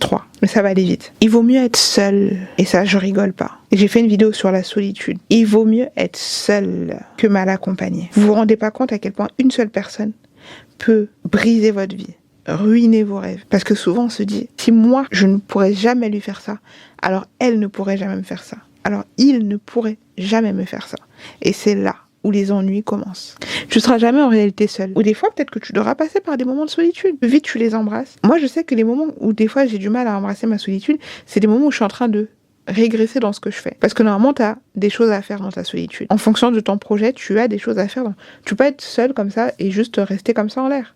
3, mais ça va aller vite. Il vaut mieux être seul, et ça je rigole pas. J'ai fait une vidéo sur la solitude. Il vaut mieux être seul que mal accompagné. Vous vous rendez pas compte à quel point une seule personne peut briser votre vie, ruiner vos rêves. Parce que souvent on se dit, si moi je ne pourrais jamais lui faire ça, alors elle ne pourrait jamais me faire ça. Alors il ne pourrait jamais me faire ça. Et c'est là où les ennuis commencent. Tu ne seras jamais en réalité seul. Ou des fois, peut-être que tu devras passer par des moments de solitude. Vite, tu les embrasses. Moi, je sais que les moments où des fois j'ai du mal à embrasser ma solitude, c'est des moments où je suis en train de régresser dans ce que je fais. Parce que normalement, tu as des choses à faire dans ta solitude. En fonction de ton projet, tu as des choses à faire. Tu peux pas être seul comme ça et juste rester comme ça en l'air.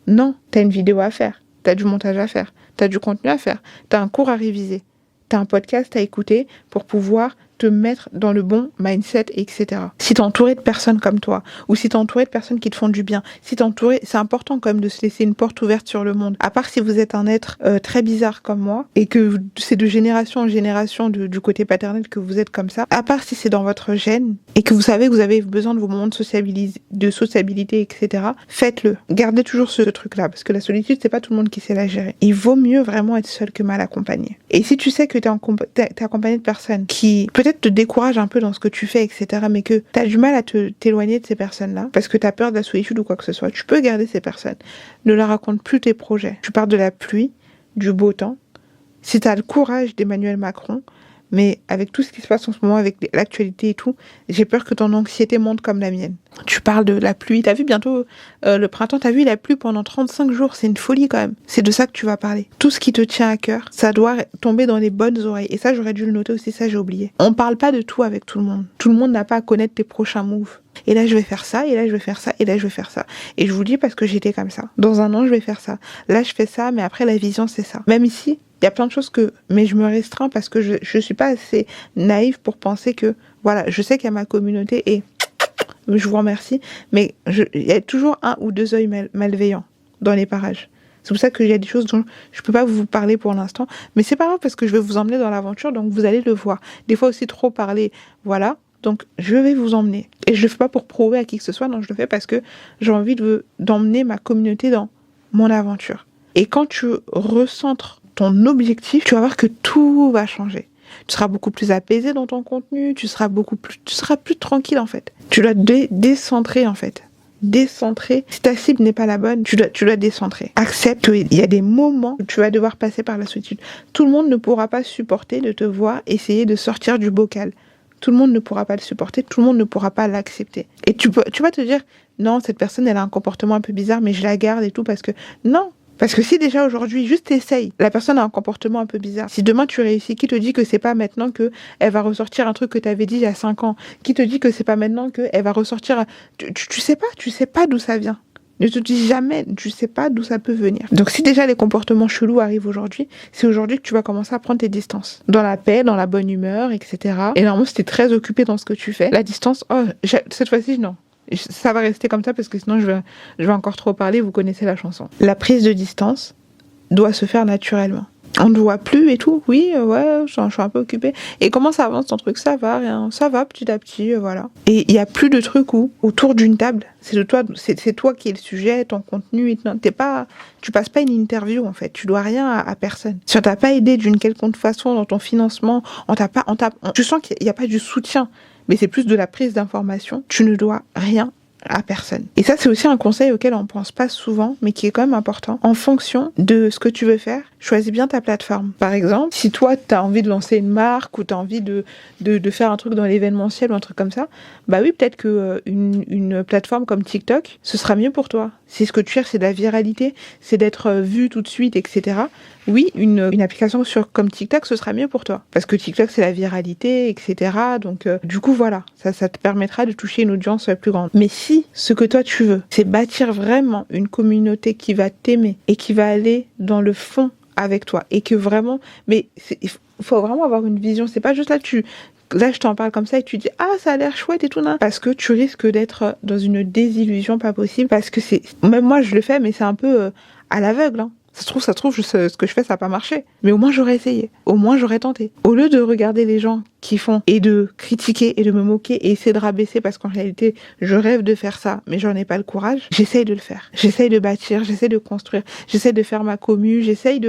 Non, tu as une vidéo à faire. Tu as du montage à faire. Tu as du contenu à faire. Tu as un cours à réviser. Tu as un podcast à écouter pour pouvoir te mettre dans le bon mindset, etc. Si t'es entouré de personnes comme toi, ou si t'es entouré de personnes qui te font du bien, si t'es entouré, c'est important quand même de se laisser une porte ouverte sur le monde. À part si vous êtes un être très bizarre comme moi, et que c'est de génération en génération du côté paternel que vous êtes comme ça, à part si c'est dans votre gène, et que vous savez que vous avez besoin de vos moments de sociabilité, etc., faites-le. Gardez toujours ce truc-là, parce que la solitude, c'est pas tout le monde qui sait la gérer. Il vaut mieux vraiment être seul que mal accompagné. Et si tu sais que t'es accompagné de personnes qui peut-être te découragent un peu dans ce que tu fais, etc., mais que t'as du mal à t'éloigner de ces personnes-là, parce que t'as peur de la solitude ou quoi que ce soit, tu peux garder ces personnes. Ne leur raconte plus tes projets. Tu parles de la pluie, du beau temps. Si t'as le courage d'Emmanuel Macron, mais avec tout ce qui se passe en ce moment, avec l'actualité et tout, j'ai peur que ton anxiété monte comme la mienne. Tu parles de la pluie, t'as vu bientôt le printemps, t'as vu il a plu pendant 35 jours, c'est une folie quand même. C'est de ça que tu vas parler. Tout ce qui te tient à cœur, ça doit tomber dans les bonnes oreilles. Et ça, j'aurais dû le noter aussi, ça j'ai oublié. On parle pas de tout avec tout le monde. Tout le monde n'a pas à connaître tes prochains moves. Et là, je vais faire ça, et là, je vais faire ça, et là, je vais faire ça. Et je vous le dis parce que j'étais comme ça. Dans un an, je vais faire ça. Là, je fais ça, mais après, la vision, c'est ça. Même ici, il y a plein de choses mais je me restreins parce que je suis pas assez naïve pour penser que, voilà, je sais qu'il y a ma communauté et je vous remercie, mais il y a toujours un ou deux œils malveillants dans les parages. C'est pour ça qu'il y a des choses dont je peux pas vous parler pour l'instant, mais c'est pas grave parce que je vais vous emmener dans l'aventure, donc vous allez le voir. Des fois aussi trop parler, voilà. Donc, je vais vous emmener. Et je le fais pas pour prouver à qui que ce soit, non, je le fais parce que j'ai envie d'emmener ma communauté dans mon aventure. Et quand tu recentres ton objectif, tu vas voir que tout va changer. Tu seras beaucoup plus apaisé dans ton contenu, tu seras plus tranquille en fait. Tu dois décentrer en fait. Décentrer. Si ta cible n'est pas la bonne, tu dois décentrer. Accepte qu'il y a des moments où tu vas devoir passer par la solitude. Tout le monde ne pourra pas supporter de te voir essayer de sortir du bocal. Tout le monde ne pourra pas le supporter, tout le monde ne pourra pas l'accepter. Et tu vas te dire, non, cette personne, elle a un comportement un peu bizarre, mais je la garde et tout parce que... Non. Parce que si déjà aujourd'hui, juste essaye, la personne a un comportement un peu bizarre. Si demain tu réussis, qui te dit que c'est pas maintenant que elle va ressortir un truc que t'avais dit il y a 5 ans? Qui te dit que c'est pas maintenant que elle va ressortir... Tu sais pas d'où ça vient. Ne te dis jamais, tu sais pas d'où ça peut venir. Donc si déjà les comportements chelous arrivent aujourd'hui, c'est aujourd'hui que tu vas commencer à prendre tes distances. Dans la paix, dans la bonne humeur, etc. Et normalement, si t'es très occupé dans ce que tu fais, la distance, cette fois-ci, non. Ça va rester comme ça parce que sinon je vais encore trop parler, vous connaissez la chanson. La prise de distance doit se faire naturellement. On ne voit plus et tout, oui, ouais, je suis un peu occupée. Et comment ça avance ton truc? Ça va, rien, ça va petit à petit, voilà. Et il n'y a plus de trucs où, autour d'une table, c'est toi qui es le sujet, ton contenu, et tu passes pas une interview en fait, tu dois rien à personne. Si on t'a pas aidé d'une quelconque façon dans ton financement, tu sens qu'il n'y a pas du soutien, mais c'est plus de la prise d'information, tu ne dois rien à personne. Et ça, c'est aussi un conseil auquel on pense pas souvent, mais qui est quand même important. En fonction de ce que tu veux faire, choisis bien ta plateforme. Par exemple, si toi, tu as envie de lancer une marque ou tu as envie de faire un truc dans l'événementiel ou un truc comme ça, bah oui, peut-être que une plateforme comme TikTok, ce sera mieux pour toi. Si ce que tu cherches, c'est de la viralité, c'est d'être vu tout de suite, etc. Oui, une application comme TikTok, ce sera mieux pour toi. Parce que TikTok, c'est la viralité, etc. Donc, du coup, voilà, ça te permettra de toucher une audience plus grande. Mais si ce que toi, tu veux, c'est bâtir vraiment une communauté qui va t'aimer et qui va aller dans le fond avec toi, et que vraiment, mais il faut vraiment avoir une vision. C'est pas juste là, je t'en parle comme ça et tu dis ah ça a l'air chouette et tout non, parce que tu risques d'être dans une désillusion pas possible, parce que même moi je le fais, mais c'est un peu à l'aveugle, hein. Ça se trouve, ce que je fais, ça n'a pas marché. Mais au moins, j'aurais essayé. Au moins, j'aurais tenté. Au lieu de regarder les gens qui font et de critiquer et de me moquer et essayer de rabaisser parce qu'en réalité, je rêve de faire ça, mais j'en ai pas le courage, j'essaye de le faire. J'essaye de bâtir, j'essaie de construire, j'essaie de faire ma commu, j'essaie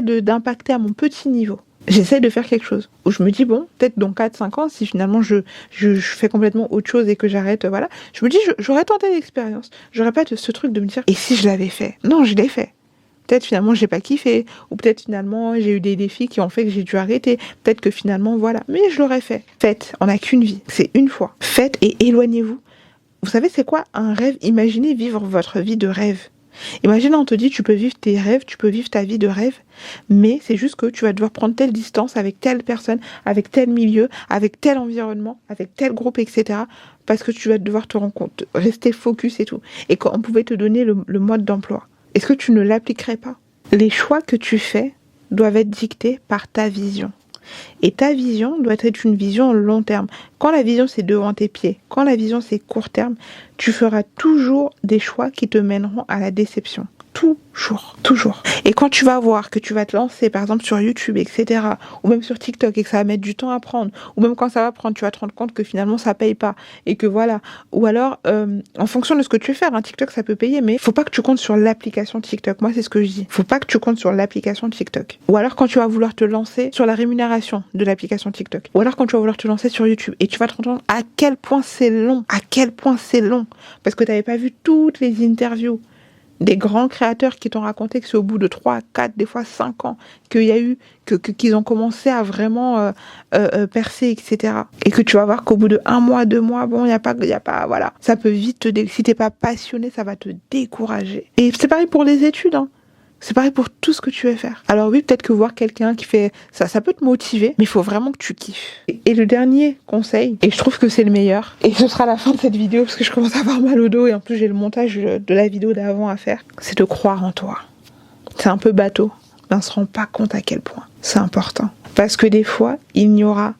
d'impacter à mon petit niveau. J'essaie de faire quelque chose où je me dis bon, peut-être dans 4-5 ans, si finalement je fais complètement autre chose et que j'arrête, voilà, je me dis j'aurais tenté l'expérience. J'aurais pas ce truc de me dire et si je l'avais fait? Non, je l'ai fait. Peut-être finalement j'ai pas kiffé, ou peut-être finalement j'ai eu des défis qui ont fait que j'ai dû arrêter, peut-être que finalement voilà, mais je l'aurais fait. Faites, on n'a qu'une vie, c'est une fois. Faites et éloignez-vous. Vous savez c'est quoi un rêve? Imaginez vivre votre vie de rêve. Imagine, on te dit tu peux vivre tes rêves, tu peux vivre ta vie de rêve, mais c'est juste que tu vas devoir prendre telle distance avec telle personne, avec tel milieu, avec tel environnement, avec tel groupe, etc. Parce que tu vas devoir te rendre compte, rester focus et tout. Et qu'on pouvait te donner le mode d'emploi. Est-ce que tu ne l'appliquerais pas? Les choix que tu fais doivent être dictés par ta vision. Et ta vision doit être une vision long terme. Quand la vision c'est devant tes pieds, quand la vision c'est court terme, tu feras toujours des choix qui te mèneront à la déception. Toujours. Et quand tu vas voir que tu vas te lancer, par exemple, sur YouTube, etc., ou même sur TikTok, et que ça va mettre du temps à prendre, ou même quand ça va prendre, tu vas te rendre compte que finalement, ça paye pas, et que voilà. Ou alors, en fonction de ce que tu veux faire, hein, TikTok, ça peut payer, mais faut pas que tu comptes sur l'application TikTok. Moi, c'est ce que je dis. Faut pas que tu comptes sur l'application TikTok. Ou alors, quand tu vas vouloir te lancer sur la rémunération de l'application TikTok. Ou alors, quand tu vas vouloir te lancer sur YouTube, et tu vas te rendre compte à quel point c'est long, parce que tu n'avais pas vu toutes les interviews des grands créateurs qui t'ont raconté que c'est au bout de 3, 4, des fois 5 ans qu'il y a eu, qu'ils ont commencé à vraiment percer, etc. Et que tu vas voir qu'au bout de 1 mois, 2 mois, bon, il y a pas, voilà. Ça peut vite si t'es pas passionné, ça va te décourager. Et c'est pareil pour les études, hein. C'est pareil pour tout ce que tu veux faire. Alors oui, peut-être que voir quelqu'un qui fait ça, ça peut te motiver, mais il faut vraiment que tu kiffes. Et le dernier conseil, et je trouve que c'est le meilleur, et ce sera la fin de cette vidéo parce que je commence à avoir mal au dos et en plus j'ai le montage de la vidéo d'avant à faire, c'est de croire en toi. C'est un peu bateau, mais on se rend pas compte à quel point c'est important. Parce que des fois, il n'y aura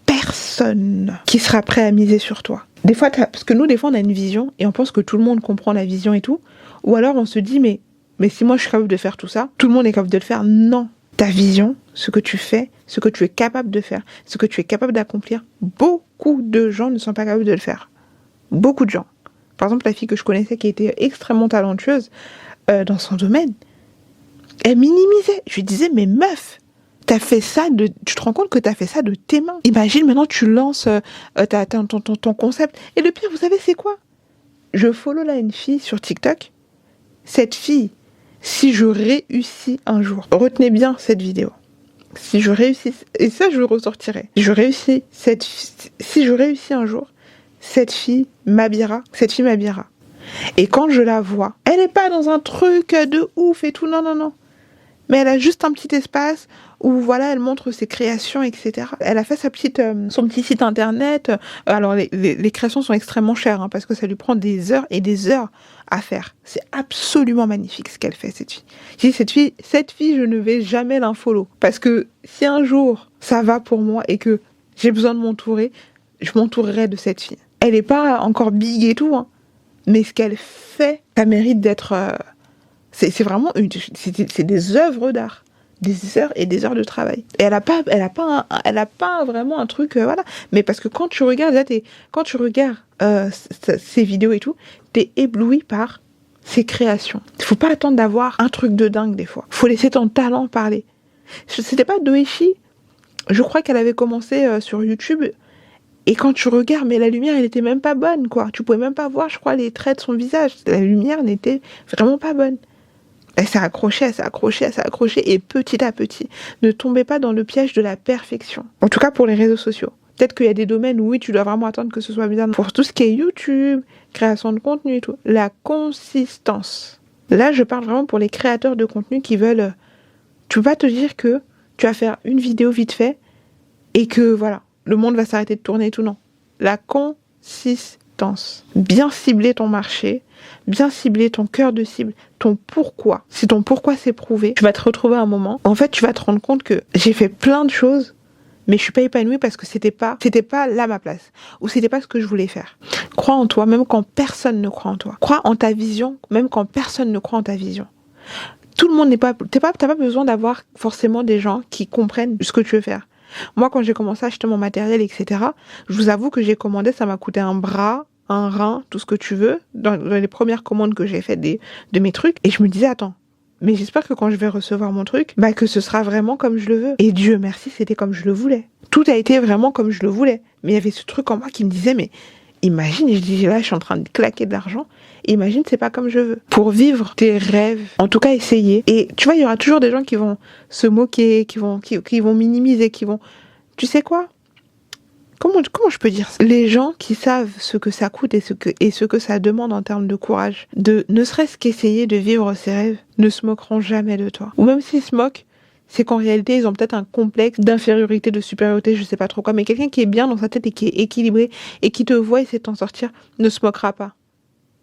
personne qui sera prêt à miser sur toi. Des fois, parce que nous, des fois, on a une vision et on pense que tout le monde comprend la vision et tout, ou alors on se dit mais si moi je suis capable de faire tout ça, tout le monde est capable de le faire. Non. Ta vision, ce que tu fais, ce que tu es capable de faire, ce que tu es capable d'accomplir, beaucoup de gens ne sont pas capables de le faire. Beaucoup de gens. Par exemple, la fille que je connaissais qui était extrêmement talentueuse dans son domaine, elle minimisait. Je lui disais, mais meuf, t'as fait ça tu te rends compte que t'as fait ça de tes mains. Imagine maintenant tu lances ton concept. Et le pire, vous savez c'est quoi? Je follow là une fille sur TikTok. Cette fille, si je réussis un jour, retenez bien cette vidéo. Si je réussis, et ça je le ressortirai. Si je réussis un jour, cette fille m'habillera. Et quand je la vois, elle n'est pas dans un truc de ouf et tout, non. Mais elle a juste un petit espace où voilà, elle montre ses créations, etc. Elle a fait son petit site internet. Alors les créations sont extrêmement chères, hein, parce que ça lui prend des heures et des heures à faire. C'est absolument magnifique ce qu'elle fait, cette fille. Je dis, cette fille, je ne vais jamais l'unfollow. Parce que si un jour ça va pour moi et que j'ai besoin de m'entourer, je m'entourerai de cette fille. Elle n'est pas encore big et tout, hein, mais ce qu'elle fait, ça mérite d'être... C'est vraiment c'est des œuvres d'art, des heures et des heures de travail. Et elle a pas vraiment un truc voilà. Mais parce que quand tu regardes ces vidéos et tout, t'es ébloui par ses créations. Il faut pas attendre d'avoir un truc de dingue des fois. Faut laisser ton talent parler. C'était pas Doeshi, je crois qu'elle avait commencé sur YouTube Et quand tu regardes, mais la lumière, elle était même pas bonne, quoi. Tu pouvais même pas voir, je crois, les traits de son visage. La lumière n'était vraiment pas bonne. Elle s'est accrochée, elle s'est accrochée, elle s'est accrochée, et petit à petit, ne tombez pas dans le piège de la perfection. En tout cas pour les réseaux sociaux. Peut-être qu'il y a des domaines où oui, tu dois vraiment attendre que ce soit bien. Pour tout ce qui est YouTube, création de contenu et tout, la consistance. Là, je parle vraiment pour les créateurs de contenu qui veulent... Tu peux pas te dire que tu vas faire une vidéo vite fait et que, voilà, le monde va s'arrêter de tourner et tout, non. La consistance. Bien cibler ton marché, bien cibler ton cœur de cible, ton pourquoi. Si ton pourquoi s'est prouvé, tu vas te retrouver à un moment. En fait, tu vas te rendre compte que j'ai fait plein de choses, mais je suis pas épanouie parce que c'était pas là ma place, ou c'était pas ce que je voulais faire. Crois en toi, même quand personne ne croit en toi. Crois en ta vision, même quand personne ne croit en ta vision. Tout le monde n'est pas, t'as pas besoin d'avoir forcément des gens qui comprennent ce que tu veux faire. Moi, quand j'ai commencé à acheter mon matériel, etc., je vous avoue que j'ai commandé, ça m'a coûté un bras, un rein, tout ce que tu veux, dans les premières commandes que j'ai faites de mes trucs, et je me disais, attends, mais j'espère que quand je vais recevoir mon truc, bah que ce sera vraiment comme je le veux. Et Dieu merci, c'était comme je le voulais. Tout a été vraiment comme je le voulais. Mais il y avait ce truc en moi qui me disait, mais imagine, et je dis là, je suis en train de claquer de l'argent, imagine, c'est pas comme je veux. Pour vivre tes rêves, en tout cas essayer. Et tu vois, il y aura toujours des gens qui vont se moquer, qui vont minimiser, qui vont... Tu sais quoi ? Comment je peux dire ça ? Les gens qui savent ce que ça coûte et ce que ça demande en termes de courage, de ne serait-ce qu'essayer de vivre ses rêves, ne se moqueront jamais de toi. Ou même s'ils se moquent, c'est qu'en réalité, ils ont peut-être un complexe d'infériorité, de supériorité, je sais pas trop quoi, mais quelqu'un qui est bien dans sa tête et qui est équilibré et qui te voit essayer de t'en sortir, ne se moquera pas.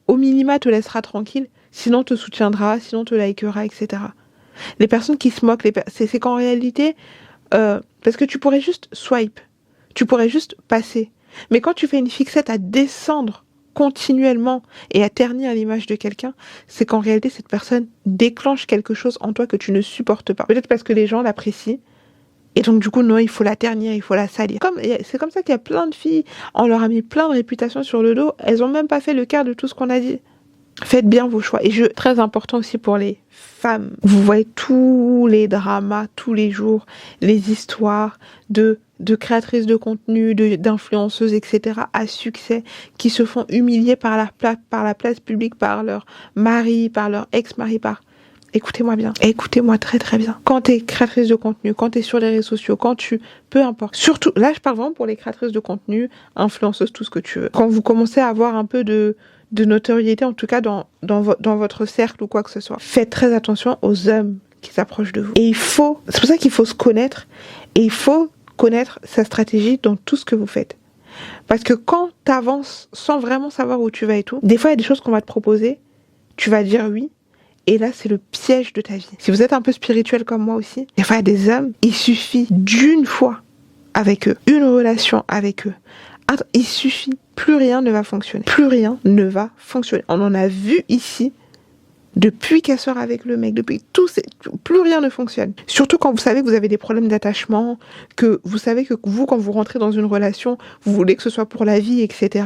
Au minima, te laissera tranquille, sinon te soutiendra, sinon te likera, etc. Les personnes qui se moquent, c'est qu'en réalité, parce que tu pourrais juste swipe, tu pourrais juste passer. Mais quand tu fais une fixette à descendre continuellement et à ternir l'image de quelqu'un, c'est qu'en réalité, cette personne déclenche quelque chose en toi que tu ne supportes pas. Peut-être parce que les gens l'apprécient. Et donc, du coup, non, il faut la ternir, il faut la salir. C'est comme ça qu'il y a plein de filles, on leur a mis plein de réputations sur le dos, elles ont même pas fait le quart de tout ce qu'on a dit. Faites bien vos choix. Et très important aussi pour les femmes. Vous voyez tous les dramas, tous les jours, les histoires de créatrices de contenu, d'influenceuses, etc. à succès, qui se font humilier par la place publique, par leur mari, par leur ex-mari, Écoutez-moi bien, écoutez-moi très très bien. Quand t'es créatrice de contenu, quand t'es sur les réseaux sociaux, peu importe. Surtout, là je parle vraiment pour les créatrices de contenu, influenceuses, tout ce que tu veux. Quand vous commencez à avoir un peu de notoriété, en tout cas dans votre cercle ou quoi que ce soit, faites très attention aux hommes qui s'approchent de vous. Et c'est pour ça qu'il faut se connaître, et il faut connaître sa stratégie dans tout ce que vous faites. Parce que quand t'avances sans vraiment savoir où tu vas et tout, des fois il y a des choses qu'on va te proposer, tu vas dire oui, et là, c'est le piège de ta vie. Si vous êtes un peu spirituel comme moi aussi, des fois, il y a des hommes, il suffit d'une fois avec eux, une relation avec eux. Il suffit, plus rien ne va fonctionner. Plus rien ne va fonctionner. On en a vu ici, depuis qu'elle sort avec le mec, plus rien ne fonctionne. Surtout quand vous savez que vous avez des problèmes d'attachement, que vous savez que vous, quand vous rentrez dans une relation, vous voulez que ce soit pour la vie, etc.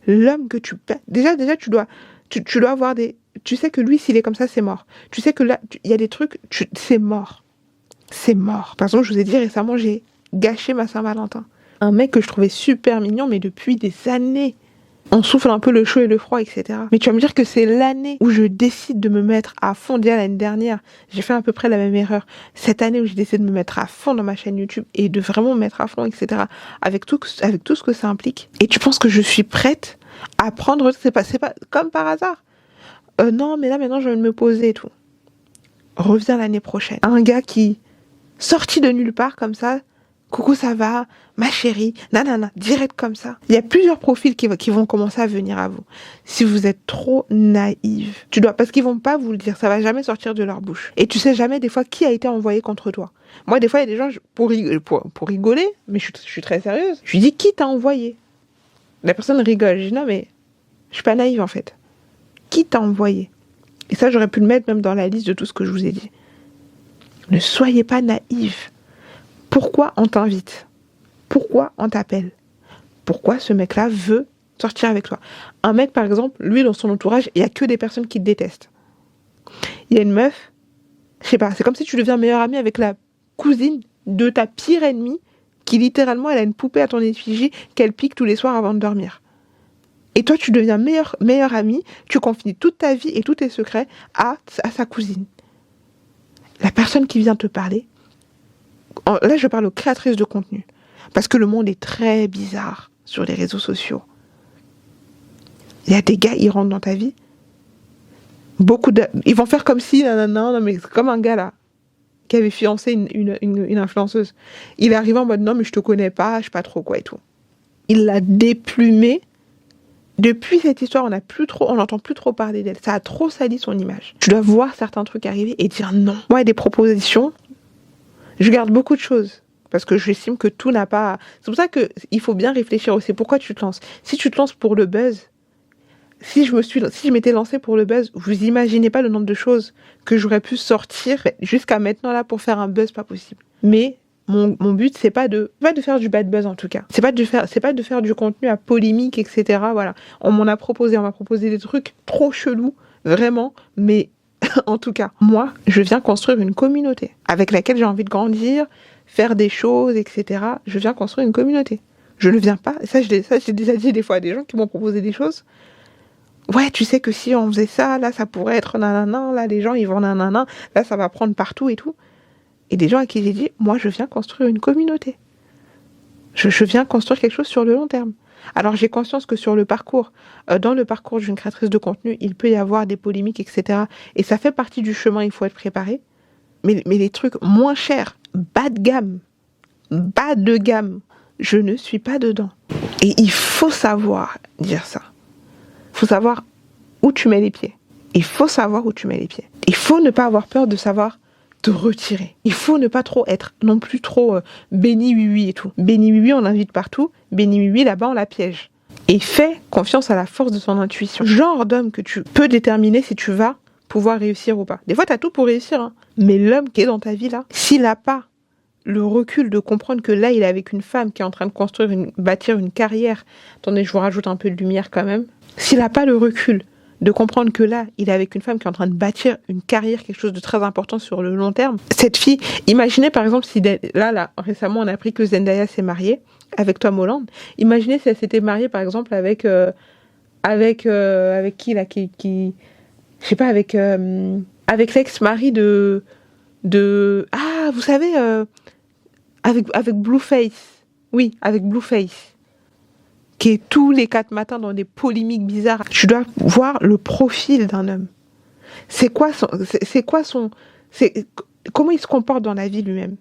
L'homme que tu perds, déjà, tu dois avoir tu sais que lui, s'il est comme ça, c'est mort. Tu sais que là, il y a des trucs, c'est mort. C'est mort. Par exemple, je vous ai dit récemment, j'ai gâché ma Saint-Valentin. Un mec que je trouvais super mignon, mais depuis des années. On souffle un peu le chaud et le froid, etc. Mais tu vas me dire que c'est l'année où je décide de me mettre à fond. Déjà l'année dernière, j'ai fait à peu près la même erreur. Cette année où j'ai décidé de me mettre à fond dans ma chaîne YouTube et de vraiment me mettre à fond, etc. Avec tout ce que ça implique. Et tu penses que je suis prête à prendre... C'est pas comme par hasard. Non, mais là, maintenant, je viens de me poser et tout. Reviens l'année prochaine. Un gars qui, sorti de nulle part, comme ça, coucou, ça va, ma chérie, nanana, direct comme ça. Il y a plusieurs profils qui vont commencer à venir à vous. Si vous êtes trop naïve, parce qu'ils vont pas vous le dire, ça va jamais sortir de leur bouche. Et tu sais jamais, des fois, qui a été envoyé contre toi. Moi, des fois, il y a des gens, pour rigoler, mais je suis très sérieuse, je lui dis, qui t'a envoyé? La personne rigole, je dis, non, mais je suis pas naïve, en fait. Qui t'a envoyé? Et ça, j'aurais pu le mettre même dans la liste de tout ce que je vous ai dit. Ne soyez pas naïfs. Pourquoi on t'invite? Pourquoi on t'appelle? Pourquoi ce mec-là veut sortir avec toi? Un mec, par exemple, lui, dans son entourage, il n'y a que des personnes qui te détestent. Il y a une meuf, je sais pas, c'est comme si tu deviens meilleure amie avec la cousine de ta pire ennemie qui littéralement, elle a une poupée à ton effigie qu'elle pique tous les soirs avant de dormir. Et toi, tu deviens meilleur ami, tu confies toute ta vie et tous tes secrets à sa cousine. La personne qui vient te parler, là je parle aux créatrices de contenu, parce que le monde est très bizarre sur les réseaux sociaux. Il y a des gars, ils rentrent dans ta vie, ils vont faire comme si, non, mais c'est comme un gars là, qui avait fiancé une influenceuse. Il est arrivé en mode, non mais je te connais pas, je sais pas trop quoi et tout. Il l'a déplumé. Depuis cette histoire, on n'entend plus trop parler d'elle. Ça a trop sali son image. Tu dois voir certains trucs arriver et dire non. Moi, il y a des propositions, je garde beaucoup de choses. Parce que j'estime que tout n'a pas... C'est pour ça qu'il faut bien réfléchir aussi. Pourquoi tu te lances? Si tu te lances pour le buzz, si je m'étais lancée pour le buzz, vous imaginez pas le nombre de choses que j'aurais pu sortir jusqu'à maintenant là pour faire un buzz pas possible. Mais mon but, c'est pas de faire du bad buzz en tout cas. C'est pas de faire du contenu à polémique, etc. Voilà. On m'a proposé des trucs trop chelous, vraiment. Mais en tout cas, moi, je viens construire une communauté avec laquelle j'ai envie de grandir, faire des choses, etc. Je viens construire une communauté. Je ne viens pas. Et ça, j'ai déjà dit des fois à des gens qui m'ont proposé des choses. Ouais, tu sais que si on faisait ça, là, ça pourrait être nanana, là, les gens, ils vont nanana, là, ça va prendre partout et tout. Et des gens à qui j'ai dit, moi, je viens construire une communauté. Je viens construire quelque chose sur le long terme. Alors, j'ai conscience que sur le parcours, dans le parcours d'une créatrice de contenu, il peut y avoir des polémiques, etc. Et ça fait partie du chemin, il faut être préparé. Mais les trucs moins chers, bas de gamme, je ne suis pas dedans. Et il faut savoir dire ça. Il faut savoir où tu mets les pieds. Il faut savoir où tu mets les pieds. Il faut ne pas avoir peur de savoir te retirer. Il faut ne pas trop être non plus trop béni oui et tout. Béni oui, on l'invite partout. Béni oui, là-bas, on la piège. Et fais confiance à la force de son intuition. Genre d'homme que tu peux déterminer si tu vas pouvoir réussir ou pas. Des fois, tu as tout pour réussir. Hein. Mais l'homme qui est dans ta vie là, s'il n'a pas le recul de comprendre que là, il est avec une femme qui est en train de bâtir une carrière. Attendez, je vous rajoute un peu de lumière quand même. S'il n'a pas le recul de comprendre que là, il est avec une femme qui est en train de bâtir une carrière, quelque chose de très important sur le long terme. Cette fille, imaginez par exemple si là, récemment, on a appris que Zendaya s'est mariée avec Tom Holland. Imaginez si elle s'était mariée par exemple avec qui là, je sais pas, avec l'ex-mari de vous savez, avec Blueface. Oui, avec Blueface. Qui est tous les 4 matins dans des polémiques bizarres. Tu dois voir le profil d'un homme. Comment il se comporte dans la vie lui-même.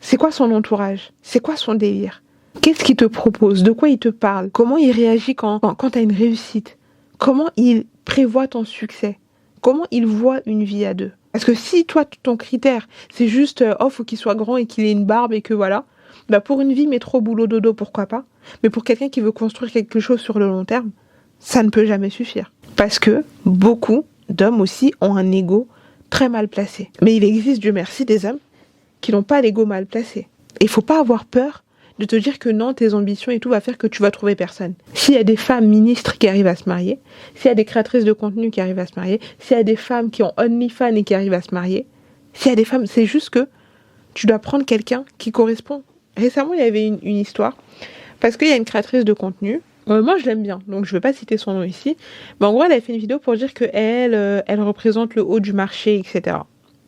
C'est quoi son entourage? C'est quoi son délire? Qu'est-ce qu'il te propose? De quoi il te parle? Comment il réagit quand tu as une réussite? Comment il prévoit ton succès? Comment il voit une vie à deux? Parce que si toi, ton critère, c'est juste faut qu'il soit grand et qu'il ait une barbe et que voilà, bah pour une vie métro boulot dodo, pourquoi pas? Mais pour quelqu'un qui veut construire quelque chose sur le long terme, ça ne peut jamais suffire. Parce que beaucoup d'hommes aussi ont un ego très mal placé. Mais il existe, Dieu merci, des hommes qui n'ont pas l'ego mal placé. Et il faut pas avoir peur de te dire que non, tes ambitions et tout va faire que tu vas trouver personne. S'il y a des femmes ministres qui arrivent à se marier, s'il y a des créatrices de contenu qui arrivent à se marier, s'il y a des femmes qui ont OnlyFans et qui arrivent à se marier, s'il y a des femmes, c'est juste que tu dois prendre quelqu'un qui correspond. Récemment, il y avait une histoire, parce qu'il y a une créatrice de contenu, moi je l'aime bien, donc je ne vais pas citer son nom ici, mais en gros, elle a fait une vidéo pour dire qu'elle représente le haut du marché, etc.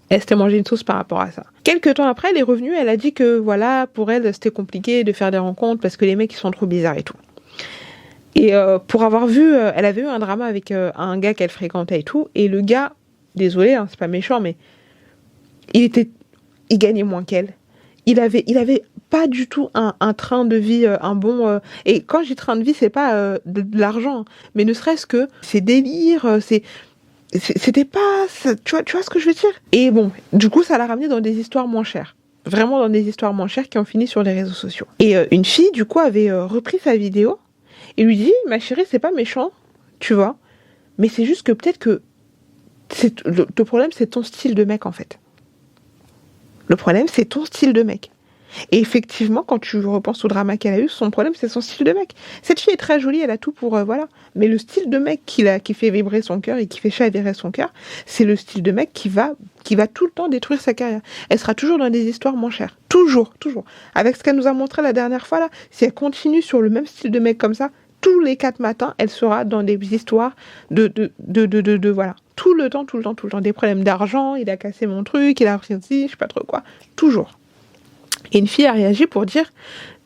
Elle s'était mangé une sauce par rapport à ça. Quelques temps après, elle est revenue, elle a dit que voilà, pour elle, c'était compliqué de faire des rencontres parce que les mecs, ils sont trop bizarres et tout. Et pour avoir vu, elle avait eu un drama avec un gars qu'elle fréquentait et tout, et le gars, désolé, hein, c'est pas méchant, mais il gagnait moins qu'elle. Il avait pas du tout un train de vie, un bon... et quand je dis train de vie, c'est pas de l'argent, hein, mais ne serait-ce que ses délires, c'était pas... Tu vois ce que je veux dire? Et bon, du coup, ça l'a ramené dans des histoires moins chères. Vraiment dans des histoires moins chères qui ont fini sur les réseaux sociaux. Et une fille, du coup, avait repris sa vidéo et lui dit, ma chérie, c'est pas méchant, tu vois, mais c'est juste que peut-être que le problème, c'est ton style de mec, en fait. Le problème, c'est ton style de mec. Et effectivement, quand tu repenses au drama qu'elle a eu, son problème, c'est son style de mec. Cette fille est très jolie, elle a tout pour... voilà. Mais le style de mec qui fait vibrer son cœur et qui fait chavirer son cœur, c'est le style de mec qui va tout le temps détruire sa carrière. Elle sera toujours dans des histoires moins chères. Toujours, toujours. Avec ce qu'elle nous a montré la dernière fois, là, si elle continue sur le même style de mec comme ça, tous les 4 matins, elle sera dans des histoires voilà. Tout le temps. Des problèmes d'argent, il a cassé mon truc, il a pris ci, je sais pas trop quoi. Toujours. Et une fille a réagi pour dire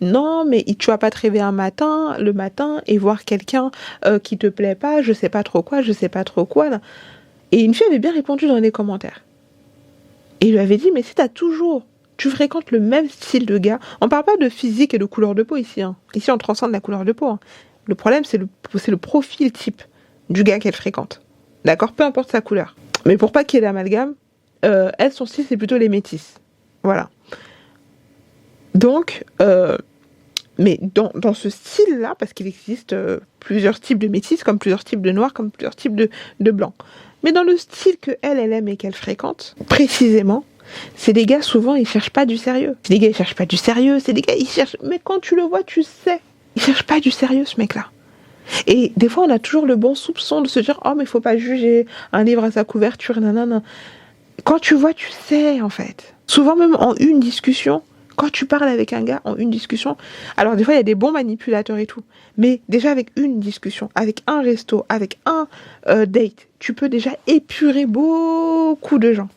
non, mais tu vas pas te réveiller le matin et voir quelqu'un qui te plaît pas, je sais pas trop quoi. Et une fille avait bien répondu dans les commentaires. Et il lui avait dit, mais si tu fréquentes le même style de gars, on parle pas de physique et de couleur de peau ici. Hein. Ici, on transcende la couleur de peau. Hein. Le problème, c'est le profil type du gars qu'elle fréquente. D'accord? Peu importe sa couleur. Mais pour pas qu'il y ait d'amalgame, elle, son style, c'est plutôt les métis. Voilà. Donc, mais dans ce style-là, parce qu'il existe plusieurs types de métis, comme plusieurs types de noirs, comme plusieurs types de blancs. Mais dans le style que elle aime et qu'elle fréquente, précisément, c'est des gars, souvent, ils cherchent pas du sérieux. C'est des gars, ils cherchent pas du sérieux. C'est des gars, ils cherchent... Mais quand tu le vois, tu sais. Il cherche pas du sérieux, ce mec-là. Et des fois, on a toujours le bon soupçon de se dire « Oh, mais il faut pas juger un livre à sa couverture, nanana. » Quand tu vois, tu sais, en fait. Souvent, même en une discussion, quand tu parles avec un gars en une discussion, alors des fois, il y a des bons manipulateurs et tout, mais déjà avec une discussion, avec un resto, avec un date, tu peux déjà épurer beaucoup de gens.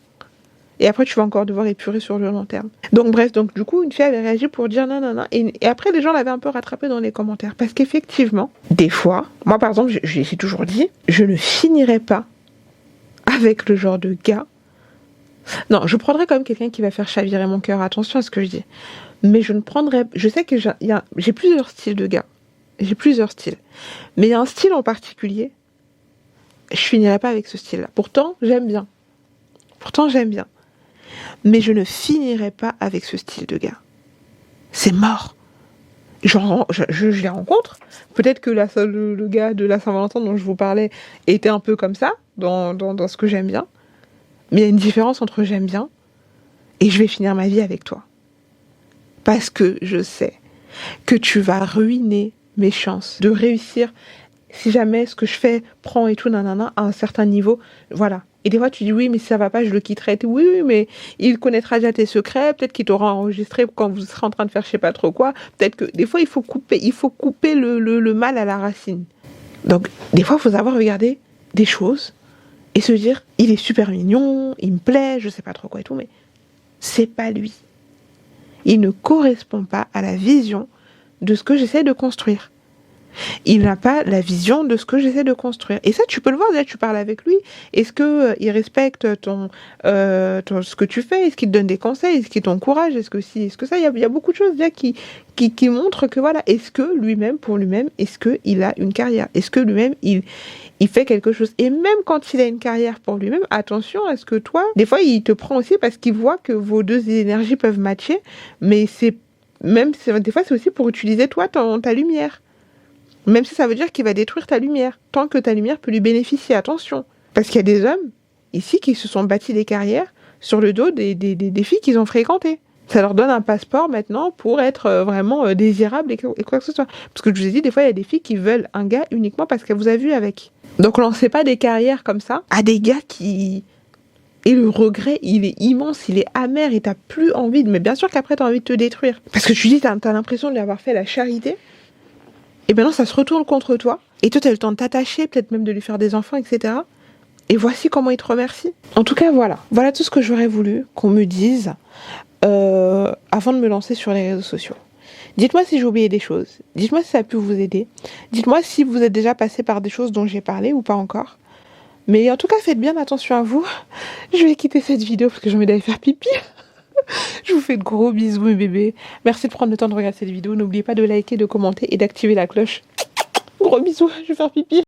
Et après, tu vas encore devoir épurer sur le long terme. Donc bref, du coup, une fille avait réagi pour dire non. Et après, les gens l'avaient un peu rattrapé dans les commentaires. Parce qu'effectivement, des fois, moi par exemple, j'ai toujours dit, je ne finirai pas avec le genre de gars. Non, je prendrai quand même quelqu'un qui va faire chavirer mon cœur. Attention à ce que je dis. Mais je ne prendrai... Je sais que j'ai plusieurs styles de gars. J'ai plusieurs styles. Mais il y a un style en particulier, je finirai pas avec ce style-là. Pourtant, j'aime bien. Mais je ne finirai pas avec ce style de gars. C'est mort. Je les rencontre. Peut-être que le gars de la Saint-Valentin dont je vous parlais était un peu comme ça, dans ce que j'aime bien. Mais il y a une différence entre j'aime bien et je vais finir ma vie avec toi. Parce que je sais que tu vas ruiner mes chances de réussir si jamais ce que je fais prend et tout, nanana, à un certain niveau. Voilà. Et des fois, tu dis, oui, mais si ça va pas, je le quitterai. Oui, mais il connaîtra déjà tes secrets. Peut-être qu'il t'aura enregistré quand vous serez en train de faire je sais pas trop quoi. Peut-être que, des fois, il faut couper le mal à la racine. Donc, des fois, il faut savoir regarder des choses et se dire, il est super mignon, il me plaît, je sais pas trop quoi et tout, mais c'est pas lui. Il ne correspond pas à la vision de ce que j'essaie de construire. Il n'a pas la vision de ce que j'essaie de construire. Et ça, tu peux le voir, là, tu parles avec lui. Est-ce que il respecte ce que tu fais? Est-ce qu'il te donne des conseils? Est-ce qu'il t'encourage? Est-ce que ça? Il y a beaucoup de choses là qui montrent que voilà. Est-ce que lui-même, pour lui-même, est-ce qu'il a une carrière? Est-ce que lui-même, il fait quelque chose? Et même quand il a une carrière pour lui-même, attention à ce que toi, des fois, il te prend aussi parce qu'il voit que vos deux énergies peuvent matcher. Mais des fois, c'est aussi pour utiliser toi, ta lumière. Même si ça veut dire qu'il va détruire ta lumière, tant que ta lumière peut lui bénéficier, attention. Parce qu'il y a des hommes, ici, qui se sont bâtis des carrières sur le dos des filles qu'ils ont fréquentées. Ça leur donne un passeport maintenant pour être vraiment désirable et quoi que ce soit. Parce que je vous ai dit, des fois, il y a des filles qui veulent un gars uniquement parce qu'elle vous a vu avec. Donc, lancez pas des carrières comme ça à des gars qui... Et le regret, il est immense, il est amer et t'as plus envie de... Mais bien sûr qu'après, t'as envie de te détruire. Parce que tu dis, t'as l'impression de lui avoir fait la charité. Et maintenant, ça se retourne contre toi. Et toi, tu as le temps de t'attacher, peut-être même de lui faire des enfants, etc. Et voici comment il te remercie. En tout cas, voilà. Voilà tout ce que j'aurais voulu qu'on me dise avant de me lancer sur les réseaux sociaux. Dites-moi si j'ai oublié des choses. Dites-moi si ça a pu vous aider. Dites-moi si vous êtes déjà passé par des choses dont j'ai parlé ou pas encore. Mais en tout cas, faites bien attention à vous. Je vais quitter cette vidéo parce que j'ai envie d'aller faire pipi. Je vous fais de gros bisous mes bébés. Merci de prendre le temps de regarder cette vidéo. N'oubliez pas de liker, de commenter et d'activer la cloche. Gros bisous, je vais faire pipi.